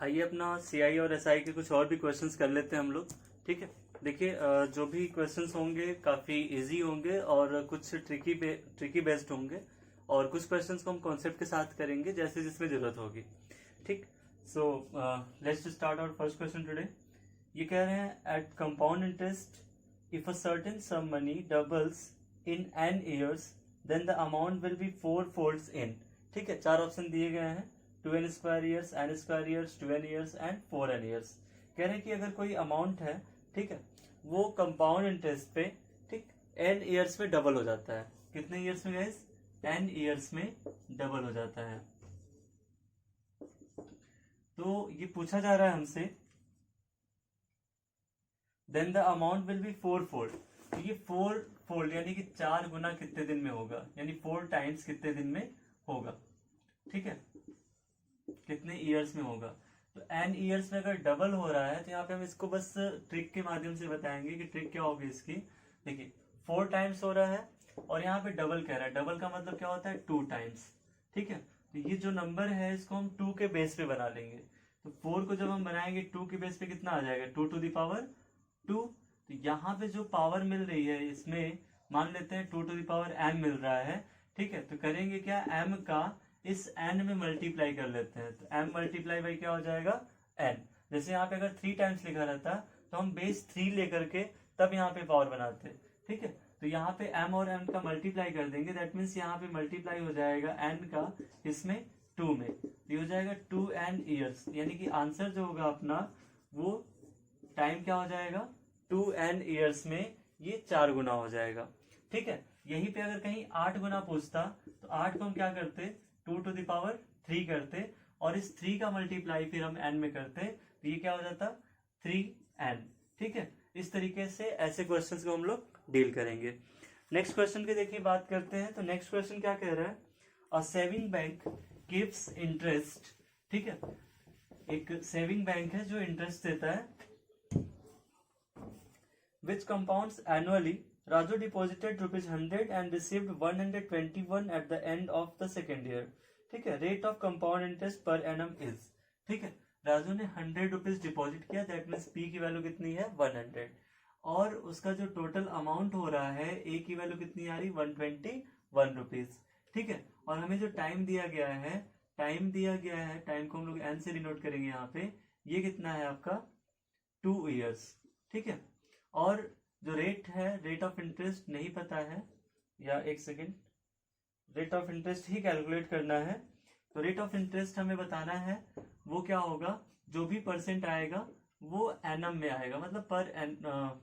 आइए अपना सीआई और एसआई के कुछ और भी क्वेश्चंस कर लेते हैं हम लोग। ठीक है, देखिए जो भी क्वेश्चंस होंगे काफ़ी इजी होंगे और कुछ ट्रिकी बेस्ड होंगे, और कुछ क्वेश्चंस को हम कॉन्सेप्ट के साथ करेंगे जैसे जिसमें ज़रूरत होगी। ठीक, so let's start our first question today. ये कह रहे हैं at compound interest if a certain sum money doubles in n years then the amount will be 4 folds in. ठीक है, चार ऑप्शन दिए गए हैं, 2n square years, n square years, 2n years and 4n years. कह रहे हैं कि अगर कोई अमाउंट है, ठीक है, वो कंपाउंड इंटरेस्ट पे, ठीक, n ईयर्स में डबल हो जाता है। कितने ईयर्स में गाइस? n ईयर्स में डबल हो जाता है। तो ये पूछा जा रहा है हमसे, then the amount will be 4 fold. तो ये 4 फोल्ड यानी कि 4 गुना कितने दिन में होगा, यानी 4 टाइम्स कितने दिन में होगा। ठीक है, कितने ईयर्स में होगा। तो n ईयर्स में अगर डबल हो रहा है तो यहाँ पे हम इसको बस ट्रिक के माध्यम से बताएंगे कि ट्रिक क्या होगी इसकी। देखिए 4 टाइम्स हो रहा है और यहाँ पे डबल कह रहा है, डबल का मतलब क्या होता है? 2 टाइम्स। ठीक है, तो ये जो नंबर है इसको हम 2 के बेस पे बना लेंगे। तो 4 को जब हम बनाएंगे 2 के बेस पे कितना आ जाएगा? 2 टू द पावर 2। तो यहाँ पे जो पावर मिल रही है इसमें मान लेते हैं 2 टू द पावर m मिल रहा है। ठीक है, तो करेंगे क्या, m का इस n में मल्टीप्लाई कर लेते हैं। तो m मल्टीप्लाई बाई क्या हो जाएगा? n। जैसे यहाँ पे अगर 3 टाइम्स लिखा रहता तो हम बेस 3 लेकर के तब यहाँ पे पावर बनाते। ठीक है, तो यहाँ पे m और m का मल्टीप्लाई कर देंगे, दैट मीन्स यहाँ पे मल्टीप्लाई हो जाएगा n का इसमें 2 में, तो ये हो जाएगा 2n ईयर्स। यानी कि आंसर जो होगा अपना वो टाइम क्या हो जाएगा? 2n ईयर्स में ये 4 गुना हो जाएगा। ठीक है, यहीं पे अगर कहीं 8 गुना पूछता तो 8 को हम क्या करते? 2 टू द पावर 3 करते और इस 3 का मल्टीप्लाई फिर हम n में करते, तो ये क्या हो जाता? 3n। ठीक है, इस तरीके से ऐसे क्वेश्चंस को हम लोग डील करेंगे। नेक्स्ट क्वेश्चन की देखिए बात करते हैं। तो नेक्स्ट क्वेश्चन क्या कह रहा है? A saving bank gives interest. ठीक है, एक सेविंग बैंक है जो इंटरेस्ट देता है, which compounds annually. Raju deposited ₹100 and received 121 at the end of the second year. ठीक है, rate of compound interest per annum is. ठीक है, राजू ने 100 रुपीज डिपॉजिट किया, दैट मीन्स पी की वैल्यू कितनी है? 100, और उसका जो टोटल अमाउंट हो रहा है ए की वैल्यू कितनी आ रही? 121 रुपीज। ठीक है, और हमें जो टाइम दिया गया है, टाइम को हम लोग एन से डिनोट करेंगे यहाँ पे, ये कितना है आपका? 2 ईयर्स। ठीक है, और जो रेट है, रेट ऑफ इंटरेस्ट नहीं पता है, या एक second, rate of interest he calculate करना है। तो रेट ऑफ इंटरेस्ट हमें बताना है वो क्या होगा, जो भी परसेंट आएगा वो एनम में आएगा, मतलब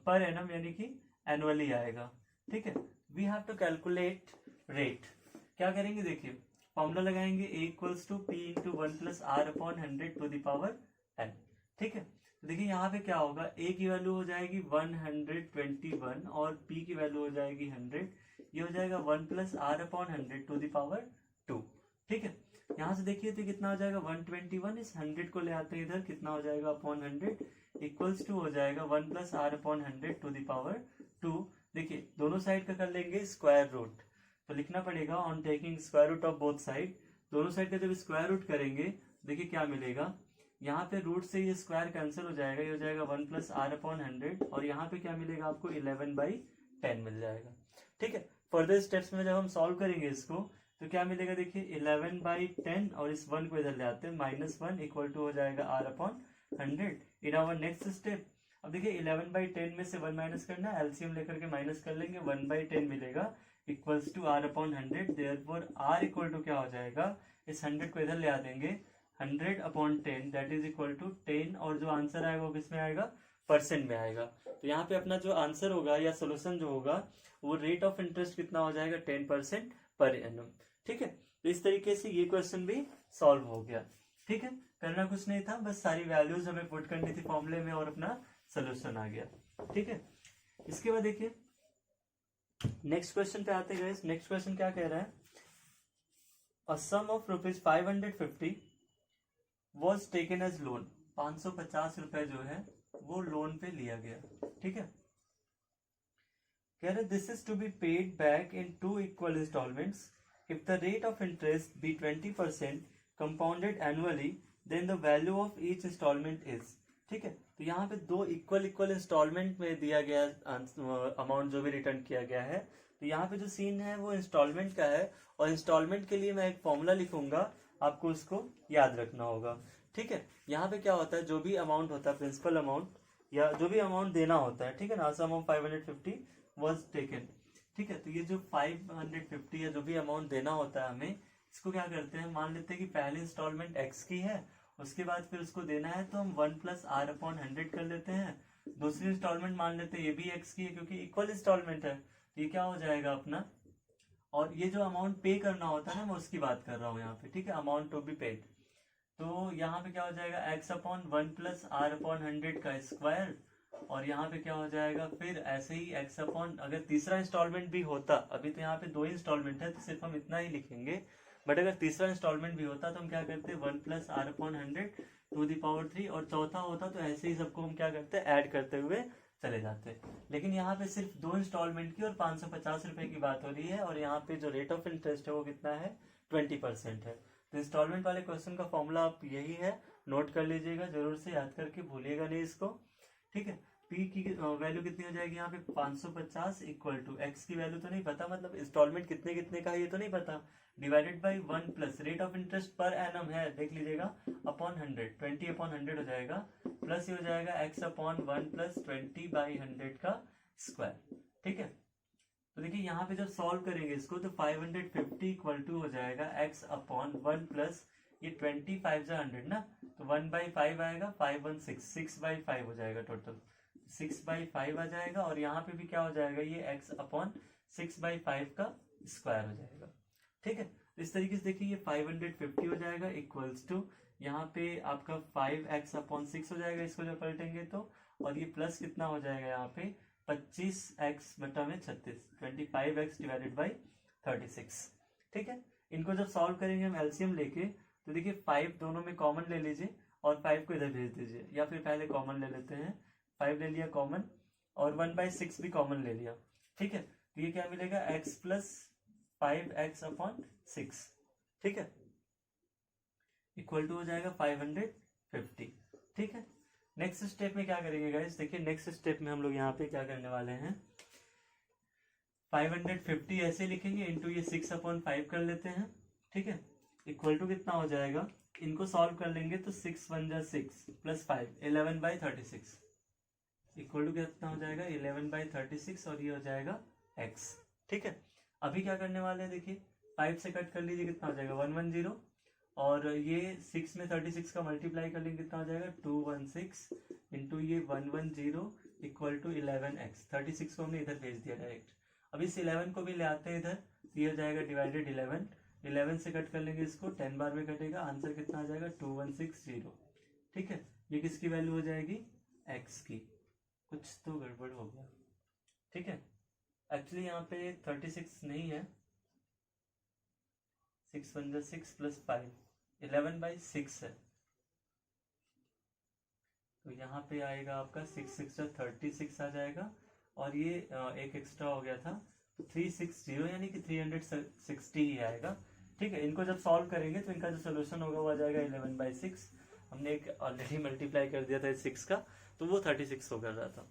पर एनम यानी कि एनुअली आएगा। ठीक है, we have to calculate rate. क्या करेंगे? देखिए फॉर्मूला लगाएंगे, a equals to P into 1 plus are upon 100 to the power n। ठीक है, तो देखिए यहाँ पे क्या होगा, a की वैल्यू हो जाएगी 121 और p की वैल्यू हो जाएगी 100। ये हो जाएगा 1 plus are upon 100 to the power 2। ठीक है, यहाँ से देखिए तो कितना हो जाएगा? 121, इस 100 को ले आते हैं इधर, कितना हो जाएगा? अपॉन 100 इक्वल्स टू हो जाएगा 1 plus are upon 100 to the power 2। देखिए दोनों साइड का कर लेंगे स्क्वायर रूट, तो लिखना पड़ेगा on taking square root of both side. दोनों साइड का जब स्क्वायर रूट करेंगे देखिए क्या मिलेगा, यहाँ पे रूट से ये स्क्वायर कैंसिल हो जाएगा, ये हो जाएगा 1 प्लस आर अपॉन 100, और यहाँ पे क्या मिलेगा आपको? 11/10 मिल जाएगा। ठीक है, फर्दर स्टेप्स में जब हम सॉल्व करेंगे इसको तो क्या मिलेगा? देखिए 11/10 और इस 1 को इधर ले आते हैं, -1 इक्वल टू हो जाएगा r upon 100 in our next step. अब देखिए 11/10 में से 1 माइनस करना है, एलसीएम लेकर के माइनस कर लेंगे, 1/10 मिलेगा equals to are upon 100। Therefore are equal to क्या हो जाएगा? इस 100 को इधर ले आ देंगे, 100 upon 10 that is equal to 10, और जो आंसर आएगा वो किस में आएगा? परसेंट में आएगा। तो यहाँ पे अपना जो आंसर होगा या सोल्यूशन जो होगा वो रेट ऑफ इंटरेस्ट कितना हो जाएगा? 10% पर एनम। ठीक है, तो इस तरीके से ये क्वेश्चन भी सॉल्व हो गया। ठीक है, करना कुछ नहीं था, बस सारी वैल्यूज हमें पुट करनी थी फॉर्मूले में और अपना सोल्यूशन आ गया। ठीक है, इसके बाद देखिए नेक्स्ट क्वेश्चन पे आते गए। नेक्स्ट क्वेश्चन क्या कह रहा है? A sum of ₹550 was taken as loan. 550 रुपए जो है वो लोन पे लिया गया। ठीक है, कह रहे this is to be paid back in 2 equal installments. If the rate of interest be 20% compounded annually then the value of each installment is. ठीक है, तो यहाँ पे दो इक्वल इंस्टॉलमेंट में दिया गया अमाउंट जो भी रिटर्न किया गया है। तो यहाँ पे जो सीन है वो इंस्टॉलमेंट का है, और इंस्टॉलमेंट के लिए मैं एक फॉर्मूला लिखूंगा, आपको उसको याद रखना होगा। ठीक है, यहाँ पे क्या होता है, जो भी अमाउंट होता है, प्रिंसिपल अमाउंट या जो भी अमाउंट देना होता है, ठीक है ना, सम ऑफ 550 वाज टेकन। ठीक है, तो ये जो 550 या जो भी अमाउंट देना होता है हमें, इसको क्या करते हैं, मान लेते हैं कि पहली इंस्टॉलमेंट एक्स की है, उसके बाद फिर उसको देना है तो हम 1+r/100 कर लेते हैं। दूसरी इंस्टॉलमेंट मान लेते हैं ये भी एक्स की है, क्योंकि इक्वल इंस्टॉलमेंट है, तो ये क्या हो जाएगा अपना, और ये जो अमाउंट पे करना होता है ना, मैं उसकी बात कर रहा हूँ यहाँ पे। ठीक है, अमाउंट टू बी पेड, तो यहाँ पे क्या हो जाएगा, x/1+r/100 का स्क्वायर, और यहाँ पे क्या हो जाएगा फिर ऐसे ही अगर तीसरा इंस्टॉलमेंट भी होता, अभी तो यहाँ पे दो इंस्टॉलमेंट है तो सिर्फ हम इतना ही लिखेंगे, बट अगर तीसरा इंस्टॉलमेंट भी होता तो हम क्या करते, 1+r/100 और चौथा होता तो ऐसे ही सबको हम क्या करते, ऐड करते हुए चले जाते। लेकिन यहाँ पे सिर्फ दो इंस्टॉलमेंट की और 550 रुपए की बात हो रही है, और यहाँ पे जो रेट ऑफ इंटरेस्ट है वो कितना है, 20% है। तो इंस्टॉलमेंट वाले क्वेश्चन का फॉर्मूला आप यही है, नोट कर लीजिएगा जरूर से, याद करके भूलिएगा नहीं इसको। ठीक है, पी की वैल्यू कितनी हो जाएगी यहाँ पे, 550 इक्वल टू एक्स की वैल्यू तो नहीं पता, मतलब इंस्टॉलमेंट कितने कितने का है ये तो नहीं पता, divided by 1 plus rate of interest per annum है, देख लीजिएगा, अपॉन 100, 20/100 हो जाएगा, प्लस ये हो जाएगा x/1 + 20/100 का स्क्वायर। ठीक है, तो देखिए यहाँ पे जब सॉल्व करेंगे इसको तो 550 इक्वल टू हो जाएगा x/1 प्लस ये 25 ना, तो 1/5 आएगा, 516 6/5 हो जाएगा, टोटल 6/5 आ जाएगा, और यहाँ पे भी क्या हो जाएगा, ये x/6/5 का स्क्वायर हो जाएगा। ठीक है, तो इस तरीके से देखिए ये 550 हो जाएगा इक्वल्स टू यहाँ पे आपका 5x/6 हो जाएगा, इसको जब पलटेंगे तो, और ये प्लस कितना हो जाएगा यहाँ पे 25x/36, 25x डिवाइडेड बाई 36। ठीक है, इनको जब सॉल्व करेंगे हम एलसीएम लेके, तो देखिए 5 दोनों में कॉमन ले लीजिए और 5 को इधर भेज दीजिए, या फिर पहले कॉमन ले लेते हैं, 5 ले लिया कॉमन और 1/6 भी कॉमन ले लिया। ठीक है, तो ये क्या मिलेगा, x + 5x/6। ठीक है, इक्वल टू हो जाएगा 550। ठीक है, नेक्स्ट स्टेप में क्या करेंगे गाइस, देखिए नेक्स्ट स्टेप में हम लोग यहाँ पे क्या करने वाले हैं, 550 ऐसे लिखेंगे, इंटू ये 6/5 कर लेते हैं। ठीक है, इक्वल टू कितना हो जाएगा, इनको सॉल्व कर लेंगे तो 6 × 6 + 5 11/36 इक्वल टू कितना हो जाएगा, 11/36, और ये हो जाएगा x। ठीक है, अभी क्या करने वाले हैं, देखिए 5 से कट कर लीजिए, कितना हो जाएगा 110, और ये 6 में 36 का मल्टीप्लाई कर लेंगे, कितना हो जाएगा 216 इंटू ये 110 इक्वल टू 11x। 36 को हमने इधर भेज दिया डायरेक्ट, अब इस 11 को भी ले आते हैं इधर, तो ये हो जाएगा डिवाइडेड 11 से कट कर लेंगे इसको, 10 बार में कटेगा, आंसर कितना आ जाएगा 2160। ठीक है, ये किसकी वैल्यू हो जाएगी, x की। कुछ तो गड़बड़ हो गया। ठीक है, एक्चुअली यहाँ पे 36 नहीं है, 6 × 6 + 5 11/6 है, तो यहाँ पे आएगा आपका 6 × 36 आ जाएगा, और ये एक एक्स्ट्रा हो गया था, तो 360 यानी कि 360 ही आएगा। ठीक है, इनको जब सॉल्व करेंगे तो इनका जो सोल्यूशन होगा वो आ जाएगा 11/6, हमने एक ऑलरेडी मल्टीप्लाई कर दिया था 6 का, तो वो 36 हो कर रहा था।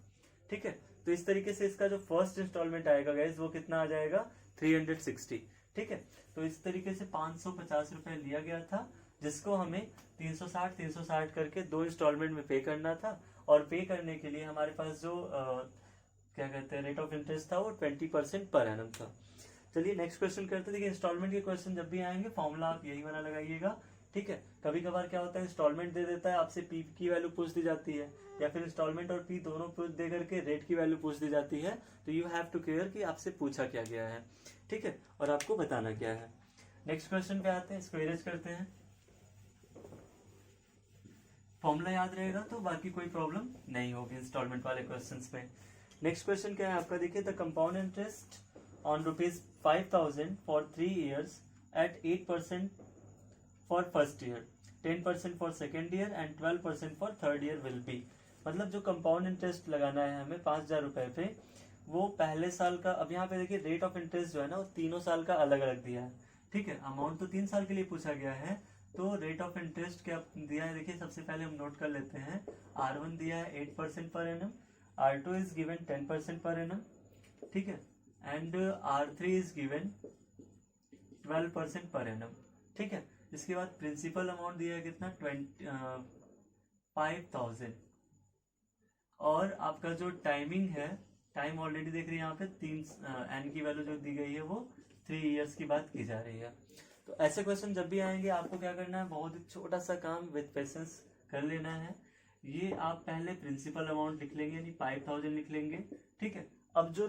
ठीक है, तो इस तरीके से इसका जो फर्स्ट इंस्टॉलमेंट आएगा गाइस वो कितना आ जाएगा, 360। ठीक है, तो इस तरीके से 550 रुपए लिया गया था, जिसको हमें 360 करके दो इंस्टॉलमेंट में पे करना था, और पे करने के लिए हमारे पास जो क्या कहते हैं रेट ऑफ इंटरेस्ट था वो 20% पर एनम था। चलिए नेक्स्ट क्वेश्चन करते हैं। देखिए इंस्टॉलमेंट के क्वेश्चन जब भी आएंगे फॉर्मूला आप यही वाला लगाइएगा। ठीक है, कभी कभार क्या होता है इंस्टॉलमेंट दे देता है, आपसे पी की वैल्यू पूछ दी जाती है, या फिर इंस्टॉलमेंट और पी दोनों पूछ दे करके रेट की वैल्यू पूछ दी जाती है, तो यू हैव टू क्लियर कि आपसे पूछा क्या गया है। ठीक है, और आपको बताना क्या है। नेक्स्ट क्वेश्चन पे आते हैं, इसको इरेज करते हैं। फॉर्मूला याद रहेगा तो बाकी कोई प्रॉब्लम नहीं होगी इंस्टॉलमेंट वाले क्वेश्चंस पे। नेक्स्ट क्वेश्चन क्या है आपका, देखिए the compound interest on ₹5,000 for 3 years at 8% for first year, 10% for second year and 12% for third year will be. मतलब जो कंपाउंड इंटरेस्ट लगाना है हमें 5,000 रुपए पे, वो पहले साल का, अब यहाँ पे देखिए रेट ऑफ इंटरेस्ट जो है ना वो तीनों साल का अलग अलग दिया है। ठीक है, अमाउंट तो 3 साल के लिए पूछा गया है, तो रेट ऑफ इंटरेस्ट क्या दिया है, देखिए सबसे पहले हम नोट कर लेते हैं। R1 दिया है 8% per annum, R2 is given 10% per annum, ठीक है, and R3 is given 12% per annum, ठीक है। इसके बाद प्रिंसिपल अमाउंट दिया है कितना, 5000, और आपका जो टाइमिंग है, टाइम ऑलरेडी देख रहे हैं यहाँ पे 3 एन की वैल्यू जो दी गई है वो 3 इयर्स की बात की जा रही है। तो ऐसे क्वेश्चन जब भी आएंगे आपको क्या करना है, बहुत ही छोटा सा काम विद पेशेंस कर लेना है। ये आप पहले प्रिंसिपल अमाउंट लिख लेंगे, यानी 5000 लिख लेंगे, ठीक है। अब जो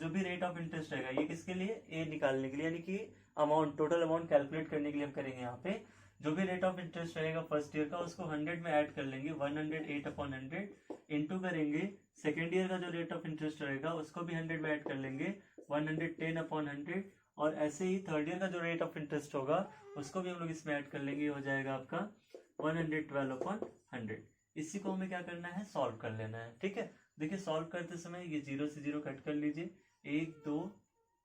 भी रेट ऑफ इंटरेस्ट रहेगा ये किसके लिए, ए निकालने के लिए, यानी कि अमाउंट, टोटल अमाउंट कैलकुलेट करने के लिए हम करेंगे यहाँ पे। जो भी रेट ऑफ इंटरेस्ट रहेगा फर्स्ट ईयर का उसको 100 में ऐड कर लेंगे, 108/100 इंटू करेंगे सेकेंड ईयर का जो रेट ऑफ इंटरेस्ट रहेगा उसको भी 100 में ऐड कर लेंगे, 110/100, और ऐसे ही थर्ड ईयर का जो रेट ऑफ इंटरेस्ट होगा उसको भी हम लोग इसमें ऐड कर लेंगे, हो जाएगा आपका 112/100। इसी को हमें क्या करना है, सॉल्व कर लेना है, ठीक है। देखिए सॉल्व करते समय ये 0 से 0 कट कर लीजिए, 1 2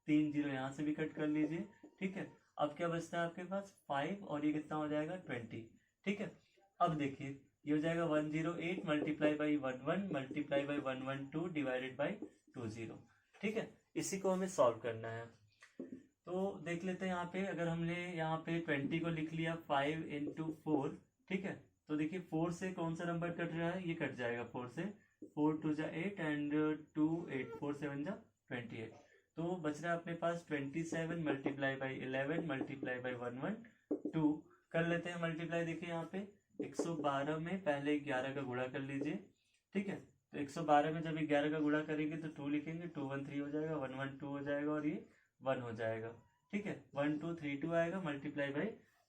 3 0 यहाँ से भी कट कर लीजिए, ठीक है। अब क्या बचता है आपके पास 5, और ये कितना हो जाएगा 20, ठीक है। अब देखिए ये हो जाएगा 108 multiply by 11 multiply by 112 divided by 20, ठीक है। इसी को हमें सॉल्व करना है। तो देख लेते हैं यहाँ पे, अगर हमने यहाँ पे 20 को लिख लिया 5 × 4, ठीक है, तो देखिए 4 से कौन सा नंबर कट रहा है, ये कट जाएगा 4 से, 4 2 जा 8 एंड 2 8, 4 7 जा 28, तो बच रहा है अपने पास 27 मल्टीप्लाई बाई 11 मल्टीप्लाई बाई 112 कर लेते हैं मल्टीप्लाई। देखिए यहाँ पे 112 में पहले 11 का गुणा कर लीजिए, ठीक है। तो 112 में जब 11 का गुणा करेंगे तो 2 लिखेंगे, 213 हो जाएगा, 112 हो जाएगा, और ये 1 हो जाएगा, ठीक है। 1232 आएगा मल्टीप्लाई बाई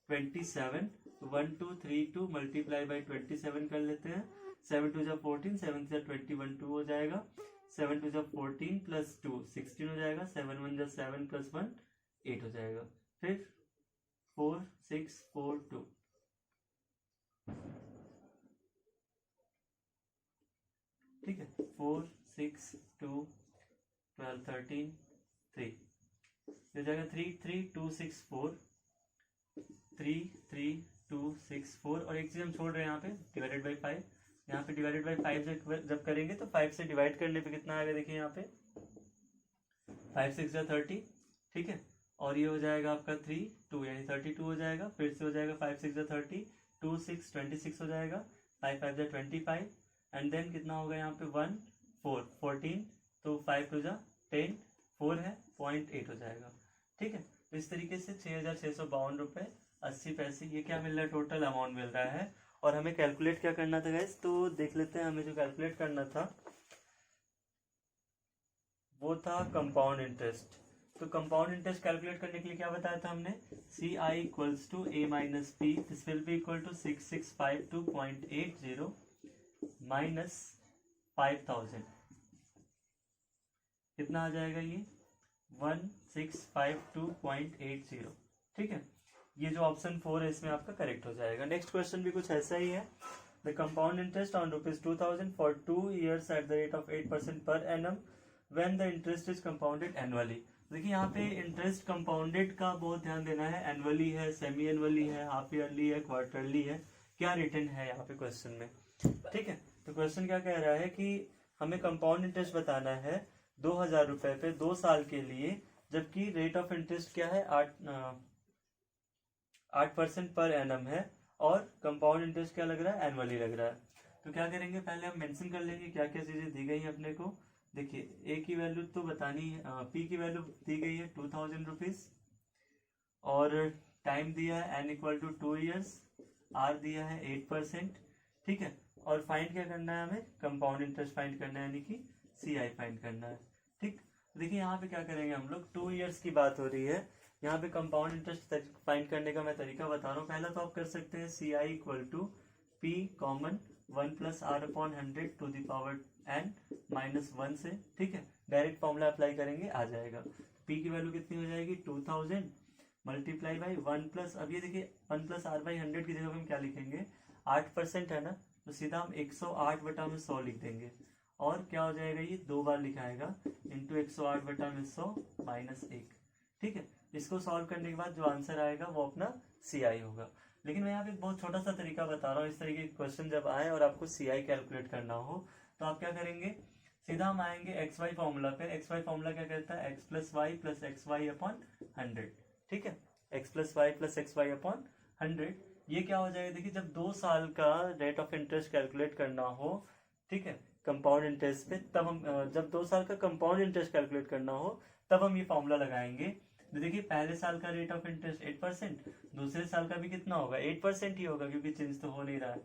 27, 1232 मल्टीप्लाई बाई 27 कर लेते हैं, 7 2 जा 14, 7 जा 21, 2 हो जाएगा, 7 2 जा 14 प्लस 2 16 हो जाएगा, 7 1 जा 7 प्लस 1 8 हो जाएगा, फिर 4 6 4 2, ठीक है, 4 6 2 12 13 3 हो जाएगा, 3 3 2 6 4 3 3 2 6 4, और एक चीज हम छोड़ रहे हैं यहाँ पे, डिवाइडेड बाई 5। यहाँ पे डिवाइडेड बाई 5 जब करेंगे तो 5 से डिवाइड करने पे कितना आएगा, देखिए यहाँ पे 5 6 जा 30, ठीक है, और ये हो जाएगा आपका 3 2 यानी 32 हो जाएगा, फिर से हो जाएगा 5 6 जा 30, 2 6 26 हो जाएगा, 5 5 जा 25, एंड देन कितना होगा यहाँ पे 1 4 14, तो 5 2 जा 10, 4 है 0.8 हो जाएगा, ठीक है। तो इस तरीके से 6,652 रुपये 80 पैसे ये क्या मिल रहा है, टोटल अमाउंट मिल रहा है। और हमें कैलकुलेट क्या करना था गाइस, तो देख लेते हैं। हमें जो कैलकुलेट करना था वो था कंपाउंड इंटरेस्ट। तो कंपाउंड इंटरेस्ट कैलकुलेट करने के लिए क्या बताया था हमने, CI equals to A minus P, this will be equal to 6652.80 minus 5000, कितना आ जाएगा ये 1652.80, ठीक है। ये जो ऑप्शन 4 है इसमें आपका करेक्ट हो जाएगा। नेक्स्ट क्वेश्चन भी कुछ ऐसा ही है। The compound interest on ₹2000 for 2 years at the rate of 8% per annum when the interest is compounded annually. देखिए यहाँ पे इंटरेस्ट कंपाउंडेड का बहुत ध्यान देना है, एनुअली है, सेमी एनुअली है, हाफ ईयरली है, क्वार्टरली है, क्या रिटर्न है यहाँ पे क्वेश्चन में, ठीक है। तो क्वेश्चन क्या कह रहा है कि हमें कंपाउंड इंटरेस्ट बताना है 2000 रुपए पे 2 साल के लिए, जबकि रेट ऑफ इंटरेस्ट क्या है 8% पर एनम है, और कंपाउंड इंटरेस्ट क्या लग रहा है, एनुअली लग रहा है। तो क्या करेंगे, पहले हम मेंशन कर लेंगे क्या क्या चीजें दी गई हैं अपने को। देखिए ए की वैल्यू तो बतानी है, पी की वैल्यू दी गई है 2000 रुपीज, और टाइम दिया है n equal to 2 years, R दिया है 8%, ठीक है। और फाइंड क्या करना है, हमें कंपाउंड इंटरेस्ट फाइंड करना है, यानी कि CI फाइंड करना है, ठीक। देखिए यहाँ पे क्या करेंगे हम लोग, 2 years की बात हो रही है, यहाँ पे कंपाउंड इंटरेस्ट फाइंड करने का मैं तरीका बता रहा हूँ। पहला तो आप कर सकते हैं CI equal to P common 1 + R/100 to the power n -1 से, ठीक है। डायरेक्ट फॉर्मूला अप्लाई करेंगे, आ जाएगा। P की वैल्यू कितनी हो जाएगी 2000 मल्टीप्लाई बाई 1 प्लस, अब ये देखिए 1 + R/100 की जगह हम क्या लिखेंगे, 8% है ना, तो सीधा हम 108/100 लिख देंगे, और क्या हो जाएगा, ये 2 बार लिखाएगा, इंटू 108/100 -1, ठीक है। इसको सॉल्व करने के बाद जो आंसर आएगा वो अपना CI होगा। लेकिन मैं यहाँ पे एक बहुत छोटा सा तरीका बता रहा हूँ। इस तरीके के क्वेश्चन जब आए और आपको CI कैलकुलेट करना हो तो आप क्या करेंगे, सीधा हम आएंगे एक्स वाई फॉर्मूला पे। एक्स वाई फॉर्मूला क्या कहता है, एक्स प्लस वाई अपॉन 100। ठीक है, एक्स प्लस वाई अपॉन 100। ये क्या हो जाएगा, देखिए जब 2 साल का रेट ऑफ इंटरेस्ट कैलकुलेट करना हो, ठीक है, कंपाउंड इंटरेस्ट पे, तब हम जब 2 साल का कंपाउंड इंटरेस्ट कैलकुलेट करना हो तब हम ये फॉर्मूला लगाएंगे। तो देखिए पहले साल का रेट ऑफ इंटरेस्ट 8%, दूसरे साल का भी कितना होगा, 8% ही होगा क्योंकि चेंज तो हो नहीं रहा है।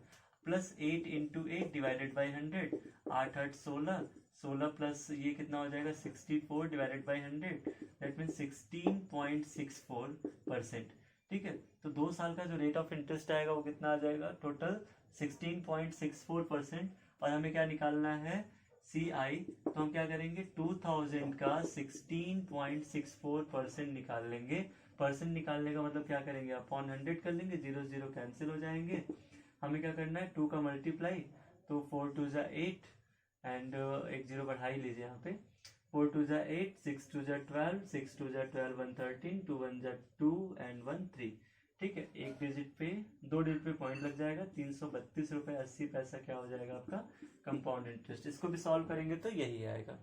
Plus 8 into 8 divided by 100, 8 8 16, 16 plus ये कितना हो जाएगा 64 डिवाइडेड बाई 100, दैट मीन 16.64%। ठीक है, तो 2 साल का जो रेट ऑफ इंटरेस्ट आएगा वो कितना आ जाएगा, टोटल 16.64%। और हमें क्या निकालना है, CI। तो हम क्या करेंगे, 2000 का 16.64% निकाल लेंगे। परसेंट निकालने का मतलब क्या करेंगे, अपॉन 100 कर लेंगे, 0 0 कैंसिल हो जाएंगे। हमें क्या करना है, 2 का मल्टीप्लाई, तो 4 2 जा 8 एंड एक 0 बढ़ा ही लीजिए यहाँ पे, 4 2 जा 8, 6 2 जा 12, 6 2 जा 12, 1 13, 2 1 जा 2 एंड 1 3। ठीक है, एक डिजिट पे 2 डिजिट पे पॉइंट लग जाएगा, 332 रुपए 80 पैसा क्या हो जाएगा आपका कंपाउंड इंटरेस्ट। इसको भी सॉल्व करेंगे तो यही आएगा।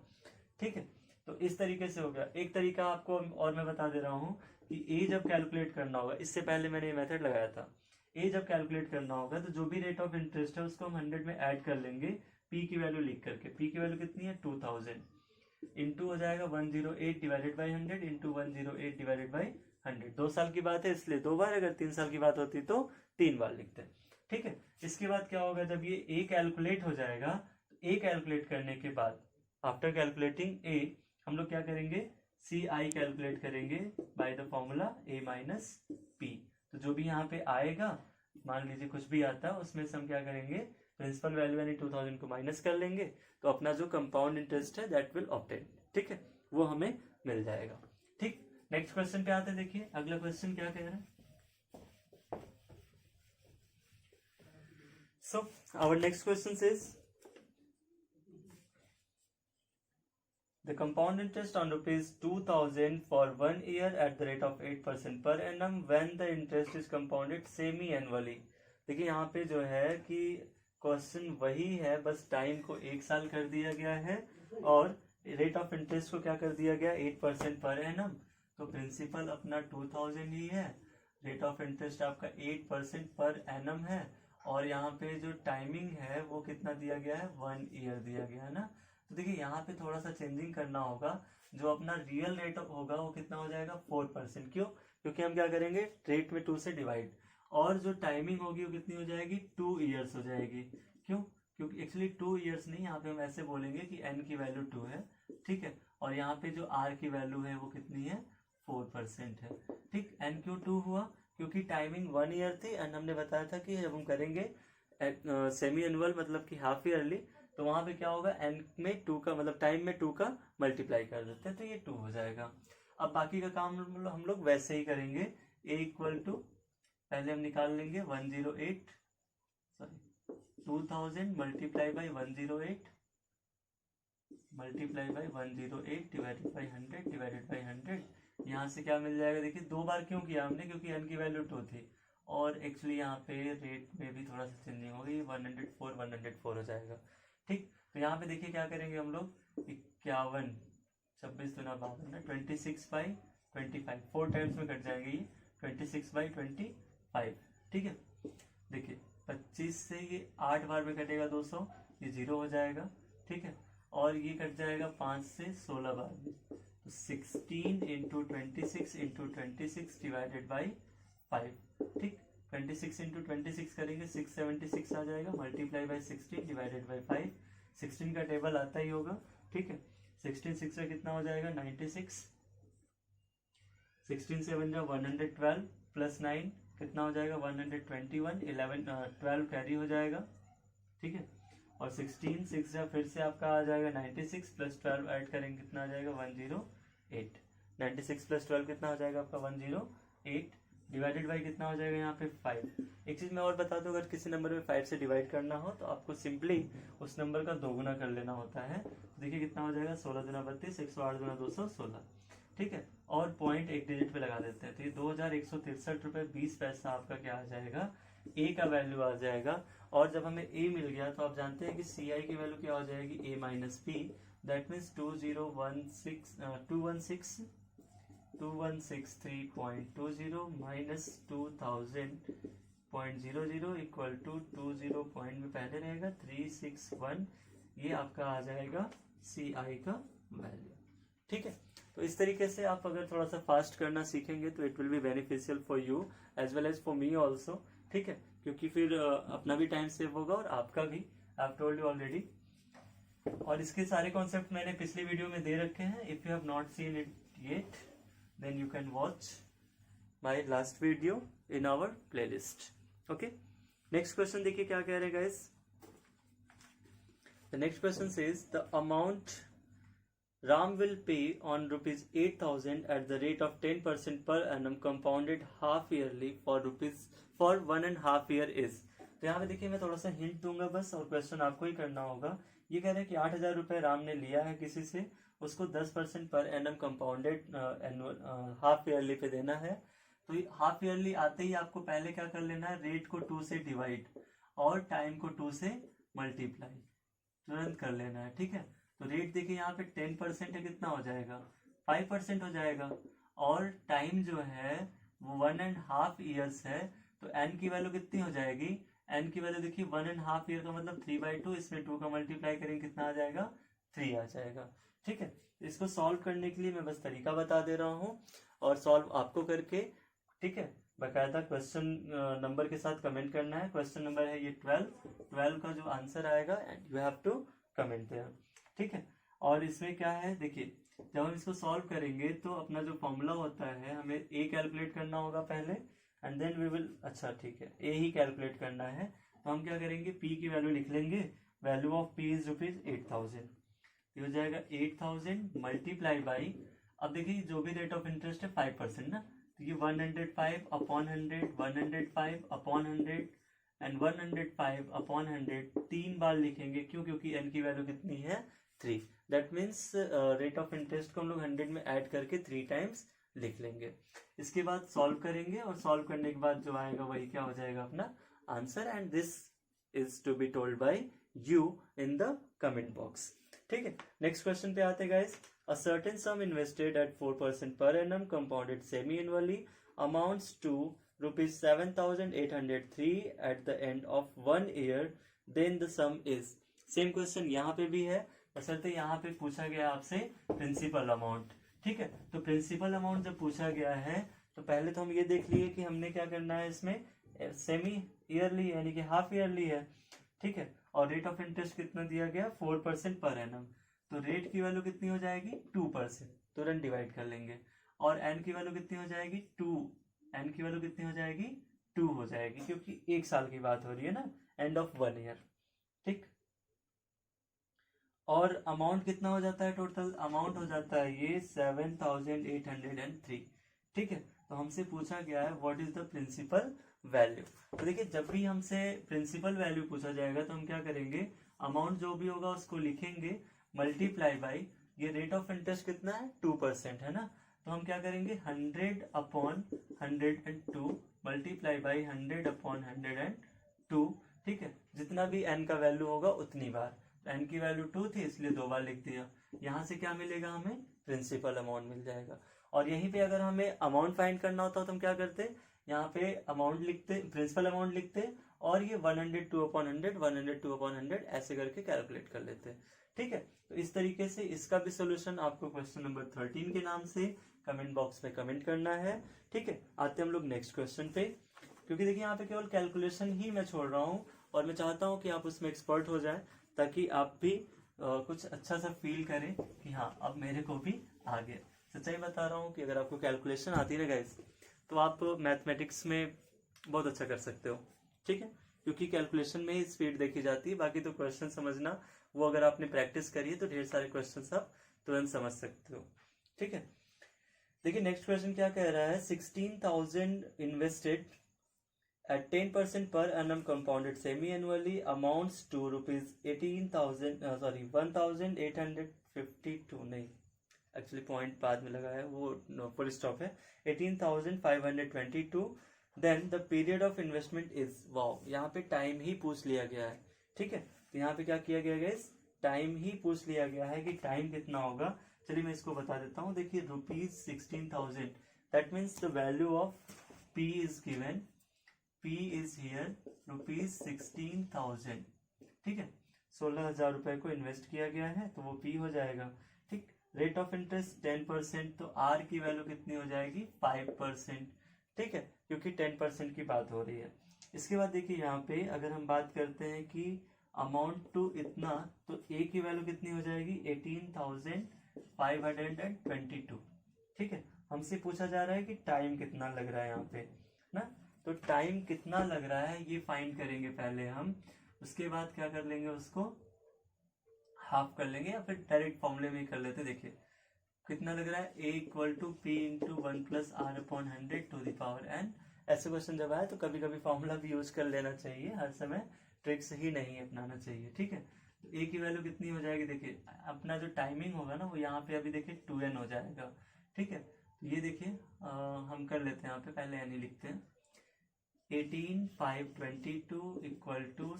ठीक है, तो इस तरीके से हो गया। एक तरीका आपको और मैं बता दे रहा हूँ कि ए जब कैलकुलेट करना होगा, इससे पहले मैंने ये मेथड लगाया था, ए जब कैलकुलेट करना होगा तो जो भी रेट ऑफ इंटरेस्ट है उसको हम 100 में ऐड कर लेंगे, पी की वैल्यू लिख करके। पी की वैल्यू कितनी है, 2000, इंटू हो जाएगा 108 divided by 100 into 108 divided by 100। 2 साल की बात है इसलिए 2 बार, अगर 3 साल की बात होती तो 3 बार लिखते हैं। ठीक है, इसके बाद क्या होगा, जब ये ए कैलकुलेट हो जाएगा तो ए कैलकुलेट करने के बाद, आफ्टर कैलकुलेटिंग ए, हम लोग क्या करेंगे, CI कैलकुलेट करेंगे by the formula A minus P. तो जो भी यहाँ पे आएगा, मान लीजिए कुछ भी आता है, उसमें से हम क्या करेंगे, प्रिंसिपल वैल्यू यानी 2000 को माइनस कर लेंगे, तो अपना जो कंपाउंड इंटरेस्ट है दैट विल ऑब्टेन। ठीक है, वो हमें मिल जाएगा। ठीक, नेक्स्ट क्वेश्चन पे आते हैं। देखिए अगला क्वेश्चन क्या कह रहा है। So our next question is the compound interest on rupees 2000 for 1 year at the rate of 8% per annum when the interest is compounded semi annually। देखिए यहाँ पे जो है कि क्वेश्चन वही है, बस टाइम को 1 साल कर दिया गया है और रेट ऑफ इंटरेस्ट को क्या कर दिया गया, 8% पर एनम। तो प्रिंसिपल अपना 2000 ही है, रेट ऑफ इंटरेस्ट आपका 8% पर एनम है, और यहाँ पे जो टाइमिंग है वो कितना दिया गया है, 1 ईयर दिया गया है ना। तो देखिए यहाँ पे थोड़ा सा चेंजिंग करना होगा, जो अपना रियल रेट होगा वो कितना हो जाएगा, 4%। क्यों, क्योंकि हम क्या करेंगे, रेट में 2 से डिवाइड, और जो टाइमिंग होगी वो कितनी हो जाएगी, 2 ईयर्स हो जाएगी। क्यों, क्योंकि एक्चुअली 2 ईयर्स नहीं, यहाँ पे हम ऐसे बोलेंगे कि n की वैल्यू 2 है। ठीक है, और यहाँ पे जो r की वैल्यू है वो कितनी है, 4% है। ठीक, n क्यों 2 हुआ, क्योंकि टाइमिंग 1 ईयर थी, एंड हमने बताया था कि जब हम करेंगे सेमी एनुअल मतलब कि हाफ ईयरली, तो वहां पे क्या होगा, n में 2 का मतलब टाइम में 2 का मल्टीप्लाई कर देते हैं, तो ये 2 हो जाएगा। अब बाकी का काम हम लोग वैसे ही करेंगे। a इक्वल टू, पहले हम निकाल लेंगे 2000 multiply by 108 divided by 100 divided by 100। यहाँ से क्या मिल जाएगा, देखिए 2 बार क्यों किया हमने, क्योंकि n की वैल्यू 2 थी, और एक्चुअली यहाँ पे रेट में भी थोड़ा सा चेंजिंग होगी, 104 हो जाएगा। ठीक, तो यहाँ पे देखिए क्या करेंगे हम लोग, 51 26 दुना 52, 26/25, 4 टाइम्स में कट जाएंगे ये, 26/25। ठीक है, देखिए 25 से ये 8 बार में कटेगा 200, ये 0 हो जाएगा। ठीक है, और ये कट जाएगा 5 से 16 बार में, तो 16 इंटू 26 इंटू 26 डिवाइडेड बाई 5। ठीक, 26 इंटू 26 करेंगे 676 आ जाएगा, मल्टीप्लाई बाई 16 डिवाइडेड बाई 5। 16 का टेबल आता ही होगा। ठीक है, 16 6 में कितना हो जाएगा, 96। 16 से 112 प्लस 9 कितना हो जाएगा, 121। 12 कैरी हो जाएगा। ठीक है, और 16 6 जा फिर से आपका आ जाएगा 96, प्लस 12 ऐड करेंगे कितना आ जाएगा, 108। 96 प्लस 12 कितना हो जाएगा आपका, 108, डिवाइडेड बाई कितना हो जाएगा यहाँ पे 5। एक चीज मैं और बता दूं, अगर किसी नंबर में 5 से डिवाइड करना हो तो आपको सिंपली उस नंबर का दोगुना कर लेना होता है। देखिए कितना हो जाएगा, 16 दुना 32, 108 दुना 216। ठीक है, और पॉइंट एक डिजिट पे लगा देते हैं, तो ये 2163 रुपये 20 पैसा आपका क्या आ जाएगा, ए का वैल्यू आ जाएगा। और जब हमें ए मिल गया तो आप जानते हैं कि सी आई की वैल्यू क्या हो जाएगी, A minus P, that means 2163.20 minus 2000.00 equal to 20 point में पहले रहेगा 361, ये आपका आ जाएगा सी आई का वैल्यू। ठीक है, तो इस तरीके से आप अगर थोड़ा सा फास्ट करना सीखेंगे तो it will be beneficial for you as well as for me also. ठीक है, क्योंकि फिर अपना भी टाइम सेव होगा और आपका भी, I have told you already. और इसके सारे कॉन्सेप्ट मैंने पिछली वीडियो में दे रखे हैं, if you have not seen it yet then you can watch my last video in our playlist. Okay, next question देखिए क्या कह रहे हैं guys. The next question says the amount Ram will pay on rupees 8,000 at the rate of 10% per annum compounded half yearly for 1.5 year is। तो यहाँ पे देखिए मैं थोड़ा सा हिंट दूंगा बस, और क्वेश्चन आपको ही करना होगा। ये कह रहे हैं कि 8,000 रुपए राम ने लिया है किसी से, उसको 10% per annum compounded half yearly पे देना है। तो हाफ ईयरली आते ही आपको पहले क्या कर लेना है, रेट को 2 से डिवाइड और टाइम को 2 से मल्टीप्लाई तुरंत कर लेना है। ठीक है, तो रेट देखिए यहाँ पे 10% है, कितना हो जाएगा 5% हो जाएगा, और टाइम जो है वो 1.5 ईयर्स है, तो एन की वैल्यू कितनी हो जाएगी, एन की वैल्यू देखिए 1.5 ईयर का मतलब 3/2, इसमें 2 का मल्टीप्लाई करेंगे कितना आ जाएगा, 3 आ जाएगा। ठीक है, इसको सॉल्व करने के लिए मैं बस तरीका बता दे रहा हूँ, और सॉल्व आपको करके, ठीक है, बाकायदा क्वेश्चन नंबर के साथ कमेंट करना है। क्वेश्चन नंबर है ये 12 का जो आंसर आएगा and you have to comment there. ठीक है, और इसमें क्या है देखिए, जब हम इसको सॉल्व करेंगे तो अपना जो फॉर्मूला होता है, हमें ए कैलकुलेट करना होगा पहले एंड देन वी विल, अच्छा ठीक है, ए ही कैलकुलेट करना है। तो हम क्या करेंगे, पी की वैल्यू लिख लेंगे, value of P is rupees 8,000, ये हो जाएगा 8,000 मल्टीप्लाई बाई, अब देखिए जो भी रेट ऑफ इंटरेस्ट है 5% ना, तो ये 105 अपॉन 100, 105 अपॉन 100 एंड 105 अपॉन 100 तीन बार लिखेंगे। क्यों, क्योंकि एन की वैल्यू कितनी है 3, that means rate of interest को हम लोग 100 में ऐड करके 3 टाइम्स लिख लेंगे। इसके बाद सॉल्व करेंगे, और सॉल्व करने के बाद जो आएगा वही क्या हो जाएगा अपना answer, and this is to be told by you in the comment box. ठीक है, नेक्स्ट क्वेश्चन पे आते guys. A certain sum invested at 4% per annum compounded semi annually amounts to rupees 7,803 at the end of 1 year, then the sum is. Same question यहाँ पे भी है, बशर्ते यहाँ पे पूछा गया आपसे प्रिंसिपल अमाउंट। ठीक है, तो प्रिंसिपल अमाउंट जब पूछा गया है तो पहले तो हम ये देख लिए कि हमने क्या करना है, इसमें सेमी ईयरली यानी कि हाफ ईयरली है। ठीक है, और रेट ऑफ इंटरेस्ट कितना दिया गया 4% पर एनम, तो रेट की वैल्यू कितनी हो जाएगी 2%, तुरंत डिवाइड कर लेंगे। और एन की वैल्यू कितनी हो जाएगी 2, एन की वैल्यू कितनी हो जाएगी 2 हो जाएगी, क्योंकि 1 साल की बात हो रही है ना, एंड ऑफ 1 ईयर। ठीक, और अमाउंट कितना हो जाता है, टोटल अमाउंट हो जाता है ये 7,803। ठीक है, तो हमसे पूछा गया है what is the principal value. तो देखिए जब भी हमसे प्रिंसिपल वैल्यू पूछा जाएगा तो हम क्या करेंगे, अमाउंट जो भी होगा उसको लिखेंगे मल्टीप्लाई बाई, ये रेट ऑफ इंटरेस्ट कितना है 2% है ना, तो हम क्या करेंगे 100 अपॉन 102 मल्टीप्लाई बाई 100 अपॉन 102। ठीक है, जितना भी एन का वैल्यू होगा उतनी बार, एन की वैल्यू 2 थी इसलिए 2 बार लिख दिया। यहाँ से क्या मिलेगा, हमें प्रिंसिपल अमाउंट मिल जाएगा। और यहीं पे अगर हमें अमाउंट फाइंड करना होता तो हम क्या करते, यहाँ पे अमाउंट लिखते, प्रिंसिपल अमाउंट लिखते, और ये 102 अपॉन 100, 102 अपॉन 100 ऐसे करके कैलकुलेट कर लेते। ठीक है, तो इस तरीके से इसका भी सोल्यूशन आपको क्वेश्चन नंबर 13 के नाम से कमेंट बॉक्स में कमेंट करना है। ठीक है, आते हम लोग नेक्स्ट क्वेश्चन पे, क्योंकि देखिए यहाँ पे केवल कैलकुलेशन ही मैं छोड़ रहा हूँ और मैं चाहता हूँ कि आप उसमें एक्सपर्ट हो जाए, ताकि आप भी कुछ अच्छा सा फील करें कि हाँ अब मेरे को भी आ गया। सच्चाई बता रहा हूँ कि अगर आपको कैलकुलेशन आती है ना गाइस, तो आप मैथमेटिक्स में बहुत अच्छा कर सकते हो। ठीक है, क्योंकि कैलकुलेशन में ही स्पीड देखी जाती है, बाकी तो क्वेश्चन समझना वो अगर आपने प्रैक्टिस करी है तो ढेर सारे क्वेश्चन आप तुरंत समझ सकते हो। ठीक है, देखिए नेक्स्ट क्वेश्चन क्या कह रहा है, 16,000 invested at 10% per annum compounded semi-annually amounts to rupees 1,852 नहीं एक्चुअली पॉइंट बाद में लगा है, वो फुल स्टॉप है। 18,522। Then the period of investment is, wow, यहाँ पे टाइम ही पूछ लिया गया है। ठीक है, तो यहाँ पे क्या किया गया है, टाइम ही पूछ लिया गया है कि टाइम कितना होगा। चलिए मैं इसको बता देता हूँ। देखिए ₹16,000, that means the value of P is given, P is here ₹16,000। ठीक है, 16,000 रुपए को इन्वेस्ट किया गया है, तो वो P हो जाएगा। ठीक, रेट ऑफ इंटरेस्ट 10%, तो R की वैल्यू कितनी हो जाएगी, 5%। ठीक है, क्योंकि 10% की बात हो रही है। इसके बाद देखिए यहाँ पे अगर हम बात करते हैं कि अमाउंट टू इतना, तो A की वैल्यू कितनी हो जाएगी, 18,522। ठीक है, हमसे पूछा जा रहा है कि टाइम कितना लग रहा है यहाँ पे ना, तो टाइम कितना लग रहा है ये फाइंड करेंगे पहले हम। उसके बाद क्या कर लेंगे, उसको हाफ कर लेंगे या फिर डायरेक्ट फॉर्मूले में कर लेते। देखिए कितना लग रहा है, A equal to P into 1 plus R upon 100 to the power n। ऐसे क्वेश्चन जब आए तो कभी कभी फॉर्मूला भी यूज कर लेना चाहिए, हर समय ट्रिक्स ही नहीं अपनाना चाहिए। ठीक है, तो A की वैल्यू कितनी हो जाएगी, देखिए अपना जो टाइमिंग होगा ना वो यहाँ पे अभी देखिए 2n हो जाएगा। ठीक है, तो ये देखिए हम कर लेते हैं, यहाँ पे पहले n ही लिखते हैं। 18,522 इक्वल टू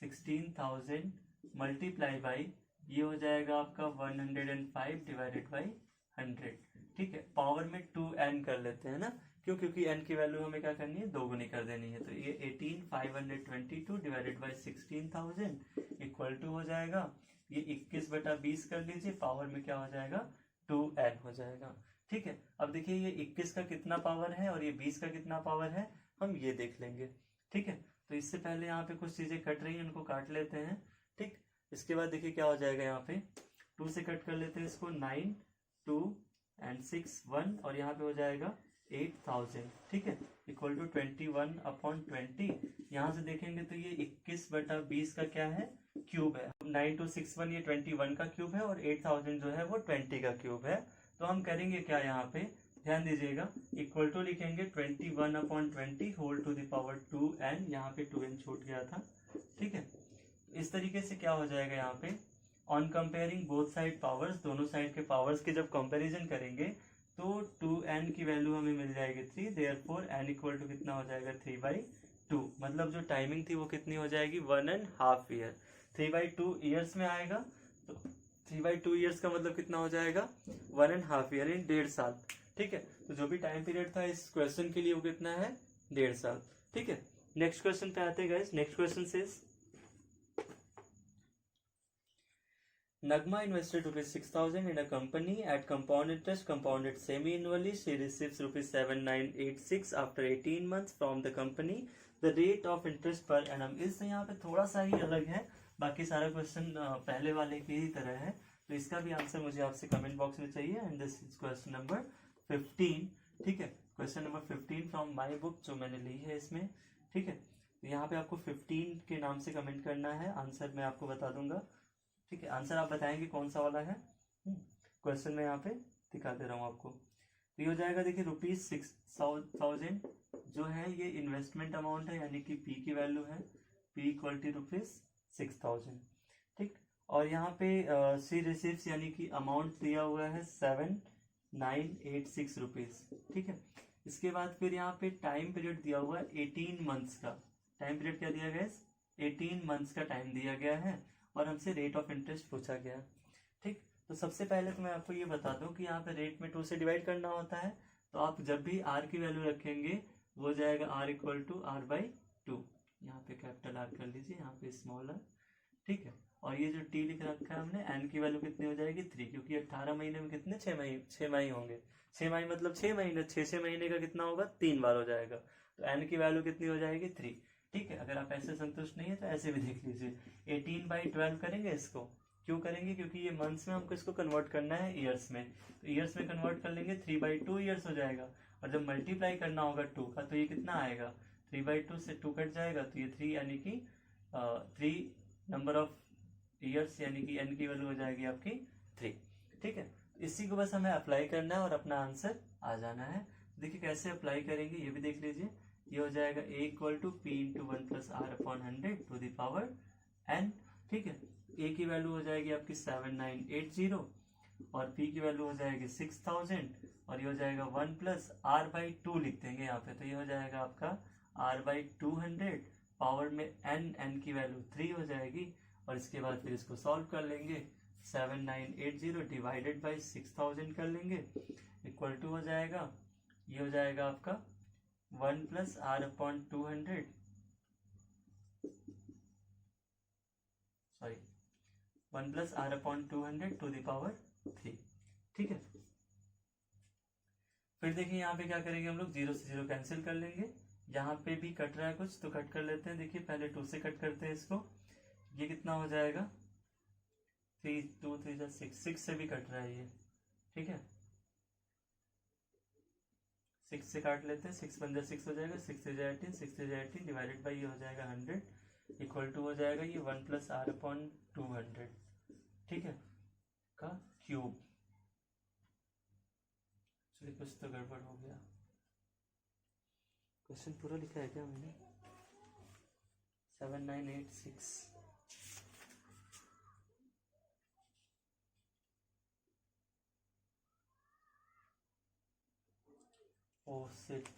16,000 मल्टीप्लाई बाई, ये हो जाएगा आपका 105 डिवाइडेड बाई 100। ठीक है, पावर में 2n कर लेते हैं ना, क्यों, क्योंकि n की वैल्यू हमें क्या करनी है, दोगुनी कर देनी है। तो ये 18,522 डिवाइडेड बाई 16,000 इक्वल टू हो जाएगा, ये 21/20 कर लीजिए, पावर में क्या हो जाएगा, 2n हो जाएगा। ठीक है, अब देखिए ये 21 का कितना पावर है और ये 20 का कितना पावर है, हम ये देख लेंगे। ठीक है, तो इससे पहले यहाँ पे कुछ चीजें कट रही हैं, उनको काट लेते हैं। ठीक, इसके बाद देखिए क्या हो जाएगा, यहाँ पे 2 से कट कर लेते हैं इसको, 9 2 एंड 6 1, और यहाँ पे हो जाएगा 8,000। ठीक है, इक्वल टू 21/20। यहाँ से देखेंगे तो ये 21/20 का क्या है, क्यूब है। 9261 ये 21 का क्यूब है, और 8,000 जो है वो 20 का क्यूब है। तो हम करेंगे क्या, यहाँ पे ध्यान दीजिएगा, इक्वल टू लिखेंगे 21/20 whole to the power 2n, यहाँ पे 2n छूट गया था। ठीक है, इस तरीके से क्या हो जाएगा, यहाँ पे on comparing both side powers, दोनों साइड के पावर्स के जब कंपैरिजन करेंगे तो 2n की वैल्यू हमें मिल जाएगी 3, देयरफॉर n इक्वल टू कितना हो जाएगा, 3/2। मतलब जो टाइमिंग थी वो कितनी हो जाएगी, 1.5 ईयर। 3/2 ईयर्स में आएगा, तो 3/2 ईयर्स का मतलब कितना हो जाएगा, 1.5 ईयर, इन 1.5 साल। ठीक है, तो जो भी टाइम पीरियड था इस क्वेश्चन के लिए वो कितना है, 1.5 साल। ठीक है, नेक्स्ट क्वेश्चन पे आते हैं guys. Next question says Nagma invested ₹6,000 in a company at compound interest, compounded semi-annually. She receives ₹7,986 after 18 months from the company. The rate of interest per annum is, यहाँ पे थोड़ा सा ही अलग है, बाकी सारा क्वेश्चन पहले वाले की ही तरह है। तो इसका भी आंसर मुझे आपसे कमेंट बॉक्स में चाहिए। And this is question number 15। ठीक है, question number 15 from my book जो मैंने ली है इसमें। ठीक है, तो यहाँ पे आपको 15 के नाम से कमेंट करना है, आंसर मैं आपको बता दूंगा। ठीक है, आंसर आप बताएंगे कौन सा वाला है, क्वेश्चन में यहाँ पे दिखा दे रहा हूँ आपको। तो ये हो जाएगा, देखिए ₹6,000 जो है ये इन्वेस्टमेंट अमाउंट है, यानी कि P की वैल्यू है, P इक्वल टू ₹6,000। ठीक, और यहाँ पे सी रिसीव्स यानी कि अमाउंट दिया हुआ है ₹7,986। ठीक है, इसके बाद फिर यहाँ पे टाइम पीरियड दिया हुआ है 18 मंथ्स का। टाइम पीरियड क्या दिया गया है, 18 मंथ्स का टाइम दिया गया है, और हमसे रेट ऑफ इंटरेस्ट पूछा गया। ठीक, तो सबसे पहले तो मैं आपको ये बता दूं कि यहाँ पे रेट में 2 से डिवाइड करना होता है। तो आप जब भी R की वैल्यू रखेंगे वो हो जाएगा R इक्वल टू R/2। यहाँ पे कैपिटल R कर लीजिए, यहाँ पे स्मॉल r। ठीक है, और ये जो T लिख रखा है हमने, n की वैल्यू कितनी हो जाएगी, 3, क्योंकि 18 महीने में कितने 6 माही होंगे। 6 माही मतलब 6 महीने, 6 महीने का कितना होगा, 3 बार हो जाएगा। तो n की वैल्यू कितनी हो जाएगी, 3। ठीक है, अगर आप ऐसे संतुष्ट नहीं है तो ऐसे भी देख लीजिए। 18/12 करेंगे इसको, क्यों करेंगे, क्योंकि ये मंथ्स में हमको इसको कन्वर्ट करना है ईयर्स में। तो ईयर्स में कन्वर्ट कर लेंगे, 3/2 ईयर्स हो जाएगा। और जब मल्टीप्लाई करना होगा 2 का, तो ये कितना आएगा, 3/2 से 2 कट जाएगा, तो ये 3 यानी कि 3 नंबर ऑफ ईयर्स, यानी कि n की वैल्यू हो जाएगी आपकी 3। ठीक है, इसी को बस हमें अप्लाई करना है और अपना आंसर आ जाना है। देखिए कैसे अप्लाई करेंगे ये भी देख लीजिए। ये हो जाएगा A equal to P into 1 plus R upon 100 to the power n। ठीक है, ए की वैल्यू हो जाएगी आपकी 7980 और पी की वैल्यू हो जाएगी 6000 और ये हो जाएगा 1 प्लस आर बाई 2 लिख देंगे यहाँ पे, तो ये हो जाएगा आपका आर बाई 200 पावर में एन की वैल्यू 3 हो जाएगी और इसके बाद फिर इसको सॉल्व कर लेंगे। 7980 डिवाइडेड बाई 6000 कर लेंगे इक्वल टू हो जाएगा, ये हो जाएगा आपका 1 plus are upon 200 sorry 1 plus are upon 200 to the power 3। ठीक है, फिर देखिए यहाँ पे क्या करेंगे हम लोग, 0 से 0 कैंसिल कर लेंगे। यहाँ पे भी कट रहा है कुछ तो कट कर लेते हैं। देखिए पहले 2 से कट करते हैं इसको, ये कितना हो जाएगा 3 2 3 6 से भी कट रहा है ये। ठीक है, 6 से काट लेते हैं, 6 पंजा 6 हो जाएगा, 6 से 18 6 से 18 डिवाइडेड बाई ये हो जाएगा 100 इक्वल टू हो जाएगा ये 1 प्लस आर अपॉन 200 ठीक है का क्यूब। चलिए कुछ तो गड़बड़ हो गया, क्वेश्चन पूरा लिखा है क्या मैंने? 7986 ओ सिट,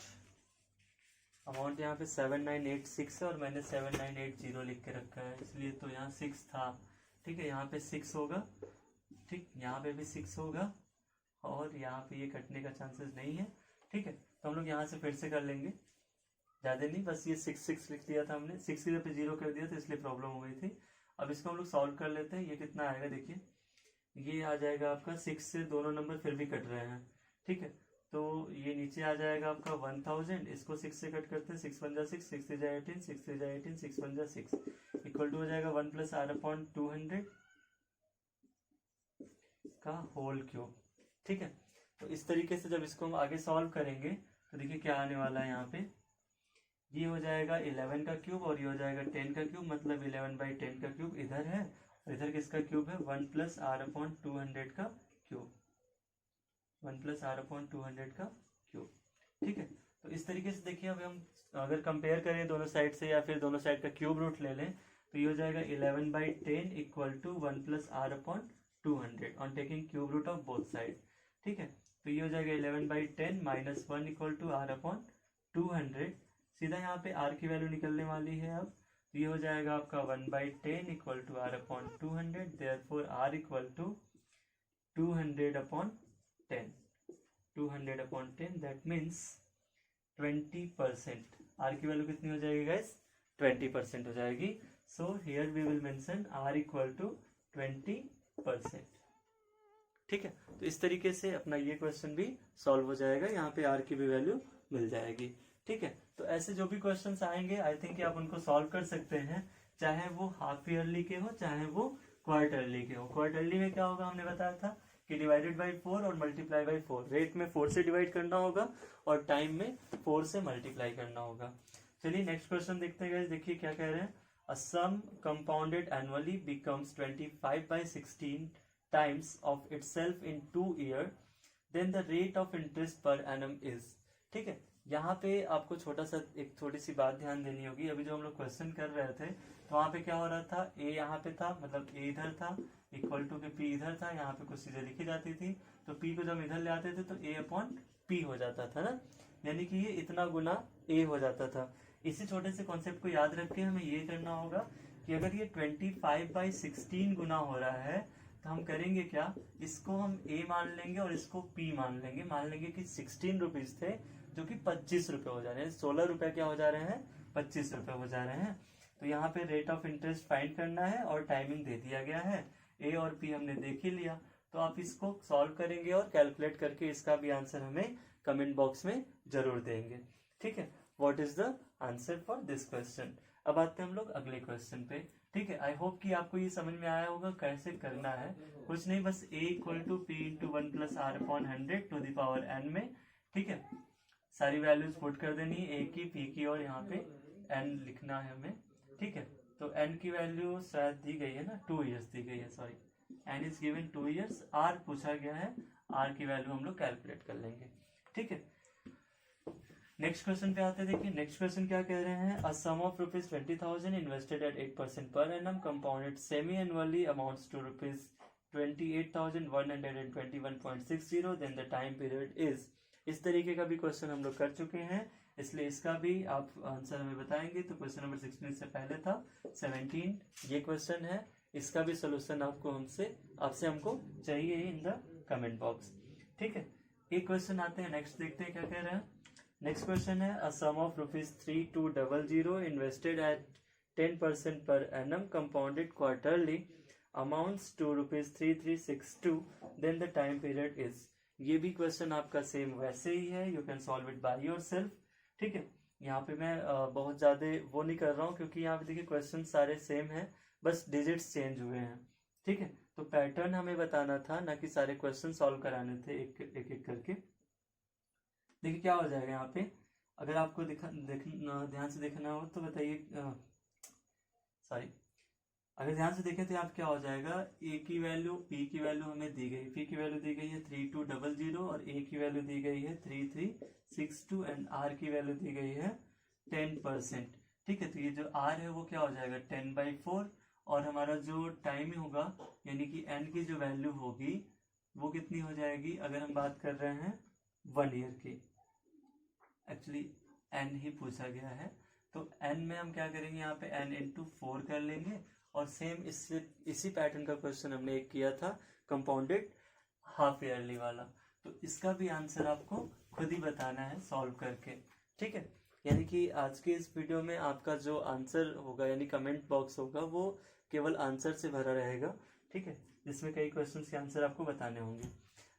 अमाउंट यहाँ पे 7986 है और मैंने 7980 लिख के रखा है, इसलिए तो यहाँ 6 था। ठीक है, यहाँ पे 6 होगा, ठीक यहाँ पे भी 6 होगा और यहाँ पे ये कटने का चांसेस नहीं है। ठीक है, तो हम लोग यहाँ से फिर से कर लेंगे, ज़्यादा नहीं, बस ये 6 लिख दिया था हमने, 6 की जगह पे 0 कर दिया तो इसलिए प्रॉब्लम हो गई थी। अब इसको हम लोग सॉल्व कर लेते हैं। ये कितना आएगा देखिए, ये आ जाएगा आपका 6 से दोनों नंबर फिर भी कट रहे हैं। ठीक है, तो ये नीचे आ जाएगा आपका 1000, इसको 6 से कट करते हैं, 6 पंजा 6 6 से जाए 18 6 से जाए 18 6 पंजा 6 इक्वल टू हो जाएगा 1 प्लस आर अपॉन 200 का होल क्यूब। ठीक है, तो इस तरीके से जब इसको हम आगे सॉल्व करेंगे तो देखिए क्या आने वाला है, यहाँ पे ये हो जाएगा 11 का क्यूब और ये हो जाएगा 10 का क्यूब, मतलब 11 बाई 10 का क्यूब इधर है और इधर किसका क्यूब है 1 प्लस आर अपॉन 200 का क्यूब, 1 प्लस आर अपॉन 200 का क्यूब। ठीक है, तो इस तरीके से देखिए अब हम अगर कंपेयर करें दोनों साइड से या फिर दोनों साइड का क्यूब रूट ले लें तो ये हो जाएगा 11 by 10 equal to 1 plus are upon 200 on taking cube root of both side. ठीक है, तो ये हो जाएगा 11 by 10 minus 1 equal to are upon 200, सीधा यहाँ पे आर की वैल्यू निकलने वाली है। अब तो ये हो जाएगा आपका 1 by 10 equal to are upon 200, therefore are equal to 200 upon 10, 200 upon 10 that means 20%। R की वैल्यू कितनी हो जाएगी गाइस, 20% हो जाएगी। So here we will mention R equal to 20%। ठीक है, तो इस तरीके से अपना ये क्वेश्चन भी सॉल्व हो जाएगा, यहाँ पे आर की भी वैल्यू मिल जाएगी। ठीक है, तो ऐसे जो भी क्वेश्चंस आएंगे आई थिंक आप उनको सॉल्व कर सकते हैं, चाहे वो हाफ ईयरली के हो चाहे वो क्वार्टरली के हो। क्वार्टरली में क्या होगा हमने बताया था कि डिवाइडेड बाई 4 और मल्टीप्लाई बाई 4, रेट में 4 से डिवाइड करना होगा और टाइम में 4 से मल्टीप्लाई करना होगा। चलिए नेक्स्ट क्वेश्चन देखते हैं। देखिए क्या कह रहे हैं, a some compounded annually becomes 25 by 16 times of itself in 2 years, then the rate of interest per annum is। ठीक है, यहाँ पे आपको छोटा सा एक छोटी सी बात ध्यान देनी होगी। अभी जो हम लोग क्वेश्चन कर रहे थे तो वहाँ पे क्या हो रहा था, ए यहाँ पे था, मतलब ए इधर था इक्वल टू के पी इधर था, यहाँ पे कुछ चीजें लिखी जाती थी तो पी को जब इधर ले आते थे तो ए अपॉन पी हो जाता था ना, यानी कि ये इतना गुना ए हो जाता था। इसी छोटे से कॉन्सेप्ट को याद रख के हमें ये करना होगा कि अगर ये 25 by 16 गुना हो रहा है तो हम करेंगे क्या, इसको हम ए मान लेंगे और इसको पी मान लेंगे। मान लेंगे कि 16 रुपीज थे जो कि 25 रुपए हो जा रहे हैं, 16 रुपए क्या हो जा रहे हैं 25 रुपए हो जा रहे हैं। तो यहाँ पे रेट ऑफ इंटरेस्ट फाइंड करना है और टाइमिंग दे दिया गया है, ए और पी हमने देख ही लिया। तो आप इसको सॉल्व करेंगे और कैलकुलेट करके इसका भी आंसर हमें कमेंट बॉक्स में जरूर देंगे। ठीक है, what is the answer for this question. अब आते हैं हम लोग अगले क्वेश्चन पे। ठीक है, आई होप कि आपको ये समझ में आया होगा कैसे करना है। कुछ नहीं, बस a equal to P into 1 plus are upon 100 to the power n में। ठीक है, सारी वैल्यूज पुट कर देनी है, a की p की और यहाँ पे n लिखना है हमें। ठीक है, तो n की वैल्यू शायद दी गई है ना, 2 ईयर्स दी गई है, sorry n is given 2 years, r पूछा गया है, r की वैल्यू हम लोग कैलकुलेट कर लेंगे। ठीक है, नेक्स्ट क्वेश्चन पे आते हैं। देखिए नेक्स्ट क्वेश्चन क्या कह रहे हैं, a sum of rupees 20,000 invested at 8% per annum compounded semi annually amounts to rupees 28,121.60, then the time period is. इस तरीके का भी क्वेश्चन हम लोग कर चुके हैं, इसलिए इसका भी आप आंसर हमें बताएंगे। तो क्वेश्चन नंबर 16 से पहले था 17 ये क्वेश्चन है, इसका भी सोल्यूशन आपसे हमको चाहिए इन द कमेंट बॉक्स। ठीक है, एक क्वेश्चन आते हैं नेक्स्ट, देखते हैं क्या कह रहे हैं। नेक्स्ट क्वेश्चन है, a sum of ₹3200 invested at 10% per annum compounded quarterly amounts to ₹3362, then the time period is. ये भी क्वेश्चन आपका सेम वैसे ही है, you can solve it by yourself. ठीक है, यहाँ पे मैं बहुत ज्यादा वो नहीं कर रहा हूँ, क्योंकि यहाँ पे देखिए क्वेश्चन सारे सेम हैं, बस डिजिट्स चेंज हुए हैं। ठीक है, तो पैटर्न हमें बताना था, ना कि सारे क्वेश्चन सॉल्व कराने थे एक एक करके। देखिए क्या हो जाएगा यहाँ पे, अगर आपको ध्यान से देखना हो तो बताइए, सॉरी, अगर ध्यान से देखें तो यहाँ पे क्या हो जाएगा, ए की वैल्यू, पी की वैल्यू हमें दी गई, पी की वैल्यू दी गई है 3200 और ए की वैल्यू दी गई है 3362 एंड आर की वैल्यू दी गई है 10%। ठीक है, तो ये जो आर है वो क्या हो जाएगा 10/4, और हमारा जो टाइम होगा यानी कि एन की जो वैल्यू होगी वो कितनी हो जाएगी, अगर हम बात कर रहे हैं 1 ईयर की, एक्चुअली एन ही पूछा गया है, तो एन में हम क्या करेंगे, यहाँ पे एन इंटू 4 कर लेंगे। और सेम इसी पैटर्न का क्वेश्चन हमने एक किया था कंपाउंडेड हाफ ईयरली वाला, तो इसका भी आंसर आपको खुद ही बताना है सॉल्व करके। ठीक है, यानी कि आज के इस वीडियो में आपका जो आंसर होगा यानी कमेंट बॉक्स होगा वो केवल आंसर से भरा रहेगा। ठीक है, जिसमें कई क्वेश्चंस के आंसर आपको बताने होंगे।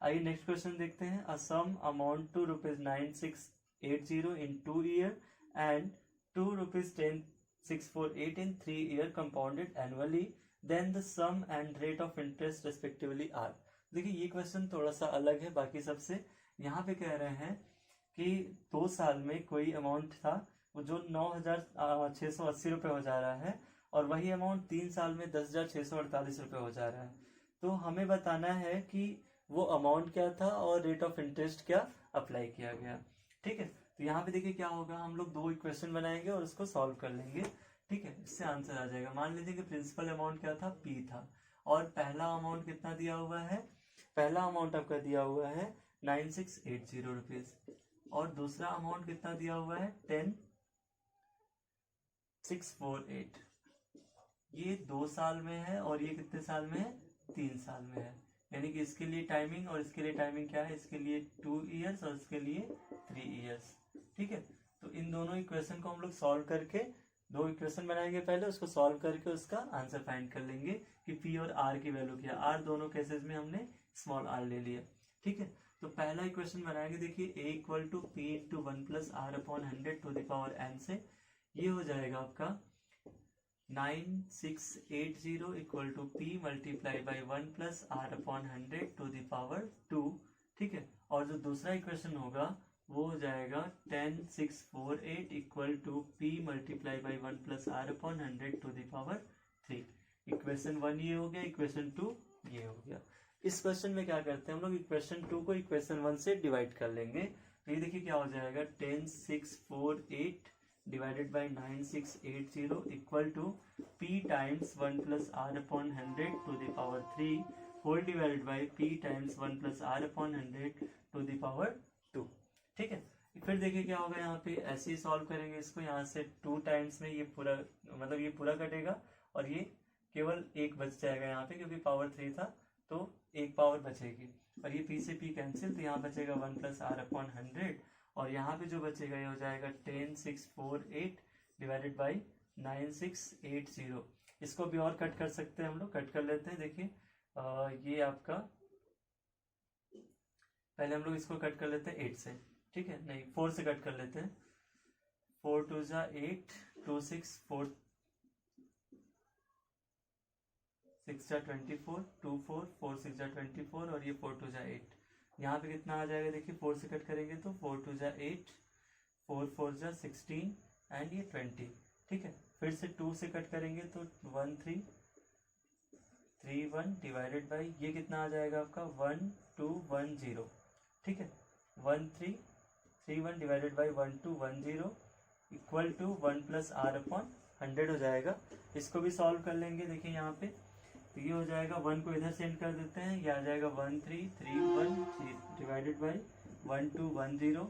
आइए नेक्स्ट क्वेश्चन देखते हैं, a some amount to ₹9680 in 2 year and ₹10,648 in 3 year compounded annually, then the sum and rate of interest respectively are। देखिए ये क्वेश्चन थोड़ा सा अलग है बाकी सबसे। यहाँ पे कह रहे हैं कि 2 साल में कोई अमाउंट था वो जो 9,680 रुपये हो जा रहा है, और वही अमाउंट 3 साल में 10,648 रुपये हो जा रहा है। तो हमें बताना है कि वो अमाउंट क्या था और रेट ऑफ इंटरेस्ट क्या अप्लाई किया गया। ठीक है, तो यहाँ पे देखिए क्या होगा, हम लोग 2 इक्वेशन बनाएंगे और उसको सॉल्व कर लेंगे। ठीक है, इससे आंसर आ जाएगा। मान लीजिए कि प्रिंसिपल अमाउंट क्या था, पी था, और पहला अमाउंट कितना दिया हुआ है, पहला अमाउंट आपका दिया हुआ है 9680 रुपीज, और दूसरा अमाउंट कितना दिया हुआ है 10,648। ये 2 साल में है और ये कितने साल में है, 3 साल में है, यानी कि इसके लिए टाइमिंग और इसके लिए टाइमिंग क्या है, इसके लिए 2 इयर्स और इसके लिए 3 इयर्स। ठीक है, तो इन दोनों इक्वेशन को हम लोग सॉल्व करके 2 इक्वेशन बनाएंगे, पहले उसको सॉल्व करके उसका आंसर फाइंड कर लेंगे कि पी और आर की वैल्यू क्या। आर दोनों केसेस में हमने स्मॉल आर ले लिया। ठीक है, तो पहला इक्वेशन बनाएंगे, देखिए a equal to P into 1+r/100 to the power n से, ये हो जाएगा आपका 9680 equal to P multiply by 1+r/100 to the power 2। ठीक है, और जो दूसरा इक्वेशन होगा वो हो जाएगा 10648 equal to P multiply by 1+r/100 to the power 3। Equation 1 ये हो गया, इक्वेशन 2 ये हो गया। इस क्वेश्चन में क्या करते हैं हम लोग, इक्वेशन 2 को इक्वेशन 1 से डिवाइड कर लेंगे। तो ये देखिए क्या हो जाएगा 10648 divided by 9680 equal to P times 1+r/100 to the power 3 whole divided by P times 1+r/100 to the power 2। ठीक है, फिर देखिए क्या होगा, यहाँ पे ऐसे ही सॉल्व करेंगे इसको, यहाँ से 2 टाइम्स में ये पूरा मतलब ये पूरा कटेगा और ये केवल 1 बच जाएगा यहाँ पे, क्योंकि पावर 3 था तो 1 पावर बचेगी, और ये पी से पी कैंसिल, तो यहाँ बचेगा 1+r/100, और यहाँ पे जो बचेगा ये हो जाएगा 10648 डिवाइडेड बाई 9680। इसको भी और कट कर सकते हैं हम लोग, कट कर लेते हैं। देखिए ये आपका, पहले हम लोग इसको कट कर लेते हैं 8 से, ठीक है, नहीं 4 से कट कर लेते हैं। 4 2 जा 8, 2 6 4 6 जा 24, 2 4 4 6 जा 24, और ये 4 2 जा 8। यहाँ पे कितना आ जाएगा, देखिए 4 से कट करेंगे तो 4 2 जा 8, 4 4 जा 16 एंड ये 20। ठीक है, फिर से 2 से कट करेंगे तो 1 3 3 1 डिवाइडेड बाई ये कितना आ जाएगा आपका 1 2 1 0। ठीक है, 1 3 31 divided by 1210 equal to 1 plus are upon 100 हो जाएगा। इसको भी सॉल्व कर लेंगे। देखिए यहाँ पे तो ये हो जाएगा, 1 को इधर सेंड कर देते हैं, ये आ जाएगा 1331 divided by 1210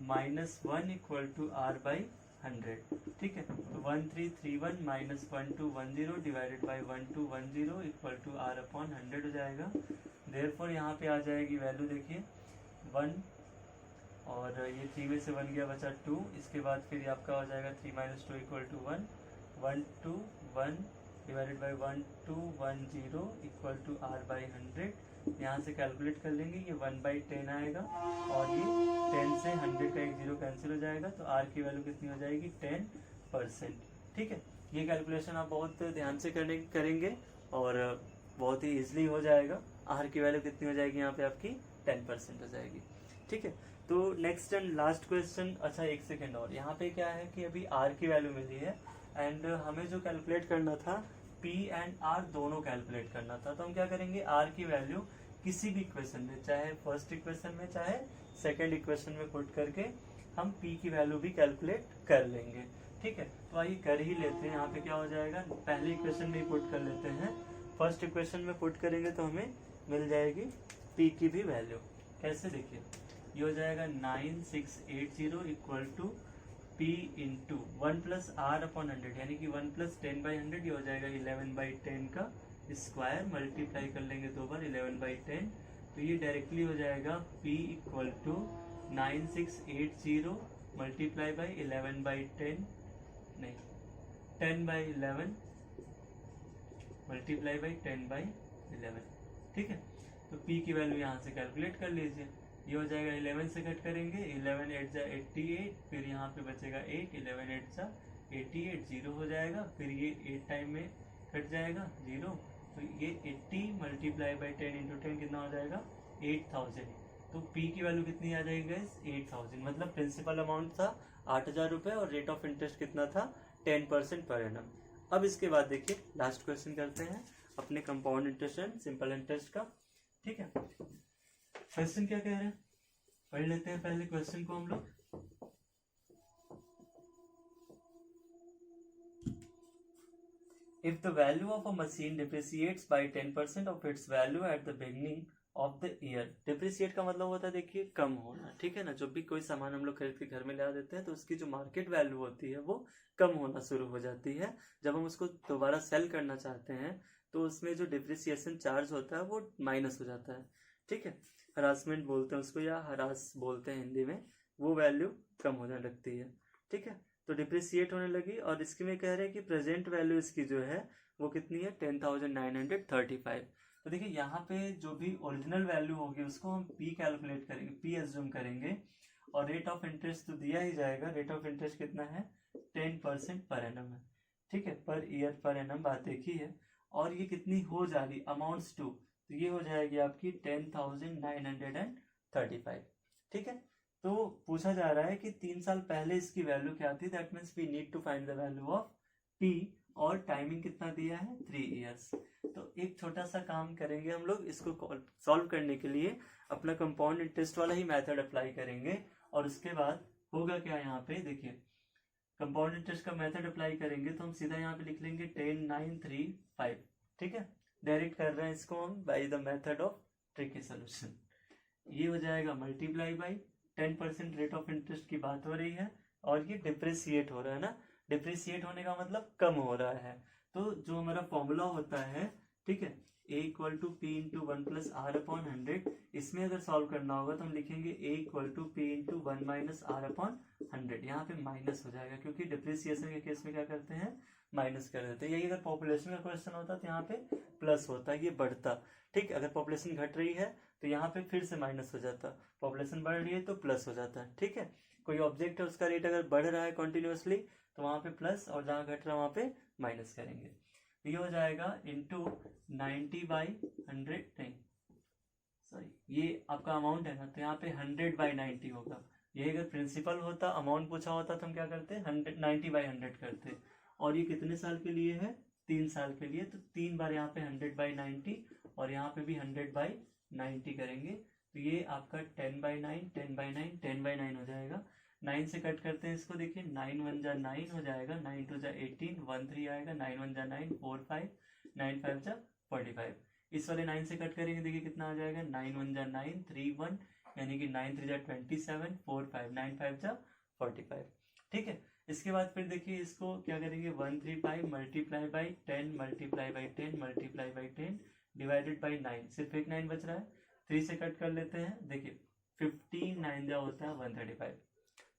minus 1 equal to R by 100। ठीक है, तो 1331 minus 1210 divided by 1210 equal to are upon 100 हो जाएगा। देयरफॉर यहाँ पे आ जाएगी वैल्यू, देखिए 1 और ये 3 में से 1 गया, बचा 2। इसके बाद फिर आपका हो जाएगा 3 minus 2 equal to 1, 121 divided by 1210 equal to R by 100। यहाँ से कैलकुलेट कर लेंगे, ये 1/10 आएगा और ये 10 से 100 का एक जीरो कैंसिल हो जाएगा, तो आर की वैल्यू कितनी हो जाएगी 10%। ठीक है, ये कैलकुलेशन आप बहुत ध्यान से करेंगे और बहुत ही ईजिली हो जाएगा। आर की वैल्यू कितनी हो जाएगी यहाँ पे आपकी 10% हो जाएगी। ठीक है, तो नेक्स्ट एंड लास्ट क्वेश्चन। अच्छा एक सेकेंड और, यहाँ पे क्या है कि अभी आर की वैल्यू मिली है एंड हमें जो कैलकुलेट करना था पी एंड आर दोनों कैलकुलेट करना था। तो हम क्या करेंगे, आर की वैल्यू किसी भी इक्वेशन में, चाहे फर्स्ट इक्वेशन में चाहे सेकेंड इक्वेशन में पुट करके हम पी की वैल्यू भी कैलकुलेट कर लेंगे। ठीक है, तो आइए कर ही लेते हैं। यहाँ पे क्या हो जाएगा, पहले इक्वेशन में ही पुट कर लेते हैं। फर्स्ट इक्वेशन में पुट करेंगे तो हमें मिल जाएगी पी की भी वैल्यू। कैसे, देखिए ये हो जाएगा 9680 equal to P into 1 plus are upon 100, यानी कि 1 प्लस 10/100, ये हो जाएगा 11/10 का स्क्वायर, मल्टीप्लाई कर लेंगे 2 बार 11/10, तो ये डायरेक्टली हो जाएगा p equal to 9680 multiply by 11/10 नहीं 10/11 मल्टीप्लाई बाई 10/11। ठीक है, तो p की वैल्यू यहाँ से कैलकुलेट कर लीजिए। ये हो जाएगा 11 से कट करेंगे, 11 8 जा 88, फिर यहाँ पे बचेगा 8, 11 8 जा 88, 0 हो जाएगा, फिर ये 8 टाइम में कट जाएगा 0, तो ये 80 मल्टीप्लाई बाई 10 इंटू 10 कितना हो जाएगा 8000। तो p की वैल्यू कितनी आ जाएगी गाइस 8000, मतलब प्रिंसिपल अमाउंट था 8000 रुपये और रेट ऑफ इंटरेस्ट कितना था 10% पर एनम। अब इसके बाद देखिए लास्ट क्वेश्चन करते हैं अपने compound interest and simple interest का। ठीक है, क्वेश्चन क्या कह रहे हैं, पढ़ लेते हैं पहले क्वेश्चन को हम लोग। If the value of a machine depreciates by 10% of its value at the beginning of the year, depreciate का मतलब होता है देखिए कम होना। ठीक है ना, जब भी कोई सामान हम लोग खरीद के घर में ला देते हैं तो उसकी जो मार्केट वैल्यू होती है वो कम होना शुरू हो जाती है। जब हम उसको दोबारा सेल करना चाहते हैं तो उसमें जो डिप्रिसिएशन चार्ज होता है वो माइनस हो जाता है। ठीक है, हरासमेंट बोलते हैं उसको या हरास बोलते हैं हिंदी में, वो वैल्यू कम होने लगती है। ठीक है, तो डिप्रिसिएट होने लगी और इसके में कह रहे हैं कि प्रेजेंट वैल्यू इसकी जो है वो कितनी है 10,935। तो देखिए यहाँ पे जो भी ओरिजिनल वैल्यू होगी उसको हम पी कैलकुलेट करेंगे, पी एज्यूम करेंगे और रेट ऑफ इंटरेस्ट तो दिया ही जाएगा। रेट ऑफ इंटरेस्ट कितना है 10% पर एनम है। ठीक है, पर ईयर पर एनम बात एक ही है और ये कितनी हो जा रही अमाउंट्स टू, तो ये हो जाएगी आपकी 10,935। ठीक है, तो पूछा जा रहा है कि 3 साल पहले इसकी वैल्यू क्या थी, that means we need to find the value of P और टाइमिंग कितना दिया है 3 इयर्स। तो एक छोटा सा काम करेंगे हम लोग, इसको सॉल्व करने के लिए अपना कंपाउंड इंटरेस्ट वाला ही मेथड अप्लाई करेंगे और उसके बाद होगा क्या, यहाँ पे देखिए कंपाउंड इंटरेस्ट का मेथड अप्लाई करेंगे तो हम सीधा यहाँ पे लिख लेंगे 10935। ठीक है, डायरेक्ट कर रहे हैं इसको हम by the method of tricky solution. ये हो जाएगा multiply by 10% rate of interest की बात हो रही है और ये डिप्रिसिएट हो रहा है ना, डिप्रिसिएट होने का मतलब कम हो रहा है। तो जो हमारा फॉर्मूला होता है, ठीक है, a equal to P into 1 plus are upon 100, इसमें अगर सॉल्व करना होगा तो हम लिखेंगे a equal to P into 1 minus R upon 100। यहाँ पे माइनस हो जाएगा क्योंकि डिप्रिसिएशन के केस में क्या करते हैं माइनस कर देते हैं। यही अगर पॉपुलेशन का क्वेश्चन होता तो यहाँ पे प्लस होता, ये बढ़ता। ठीक, अगर पॉपुलेशन घट रही है तो यहाँ पे फिर से माइनस हो जाता, पॉपुलेशन बढ़ रही है तो प्लस हो जाता है। ठीक है, कोई ऑब्जेक्ट है उसका रेट अगर बढ़ रहा है कॉन्टिन्यूसली तो वहाँ पे प्लस और जहाँ घट रहा है वहाँ पे माइनस करेंगे। ये हो जाएगा इंटू 90/100 नहीं सॉरी ये आपका अमाउंट है ना, तो यहाँ पे 100/90 होगा। ये अगर प्रिंसिपल होता अमाउंट पूछा होता तो हम क्या करते 90/100 करते। और ये कितने साल के लिए है 3 साल के लिए, तो 3 बार यहाँ पे 100/90 और यहाँ पे भी 100/90 करेंगे तो ये आपका 10/9 10/9 10/9 हो जाएगा। 9 से कट करते हैं इसको, देखिए 9 1 जा 9 हो जाएगा, 9 2 जा 18, 1 3 आएगा, 9 1 जा 9 4 5, 9 5 जा 45। इस वाले 9 से कट करेंगे, देखिए कितना आ जाएगा, 9 1 जा 9 3 1, यानी कि 9 3 जा 27 4 5 9 5 जा 45। ठीक है, इसके बाद फिर देखिए इसको क्या करेंगे, 135 multiply by 10 multiply by 10 multiply by 10 divided by 9, सिर्फ एक 9 बच रहा है, 3 से कट कर लेते हैं, देखिए 15 9 जा होता है 135,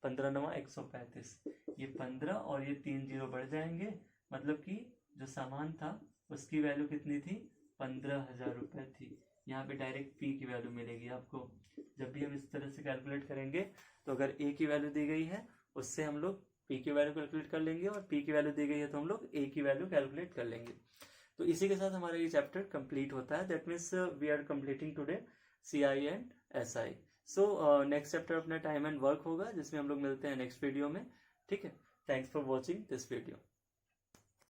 15 9 135, ये 15 और ये 3 जीरो बढ़ जाएंगे, मतलब कि जो सामान था उसकी वैल्यू कितनी थी, 15,000 रुपये थी। यहाँ पे डायरेक्ट पी की वैल्यू मिलेगी आपको। जब भी हम इस तरह से कैलकुलेट करेंगे तो अगर ए की वैल्यू दी गई है उससे हम लोग पी की वैल्यू कैलकुलेट कर लेंगे, और पी की वैल्यू दी गई है तो हम लोग ए की वैल्यू कैलकुलेट कर लेंगे। तो इसी के साथ हमारा ये चैप्टर कंप्लीट होता है। That means we are completing today CI and SI। So next chapter अपना टाइम एंड वर्क होगा, जिसमें हम लोग मिलते हैं नेक्स्ट वीडियो में। ठीक है, thanks for watching this video.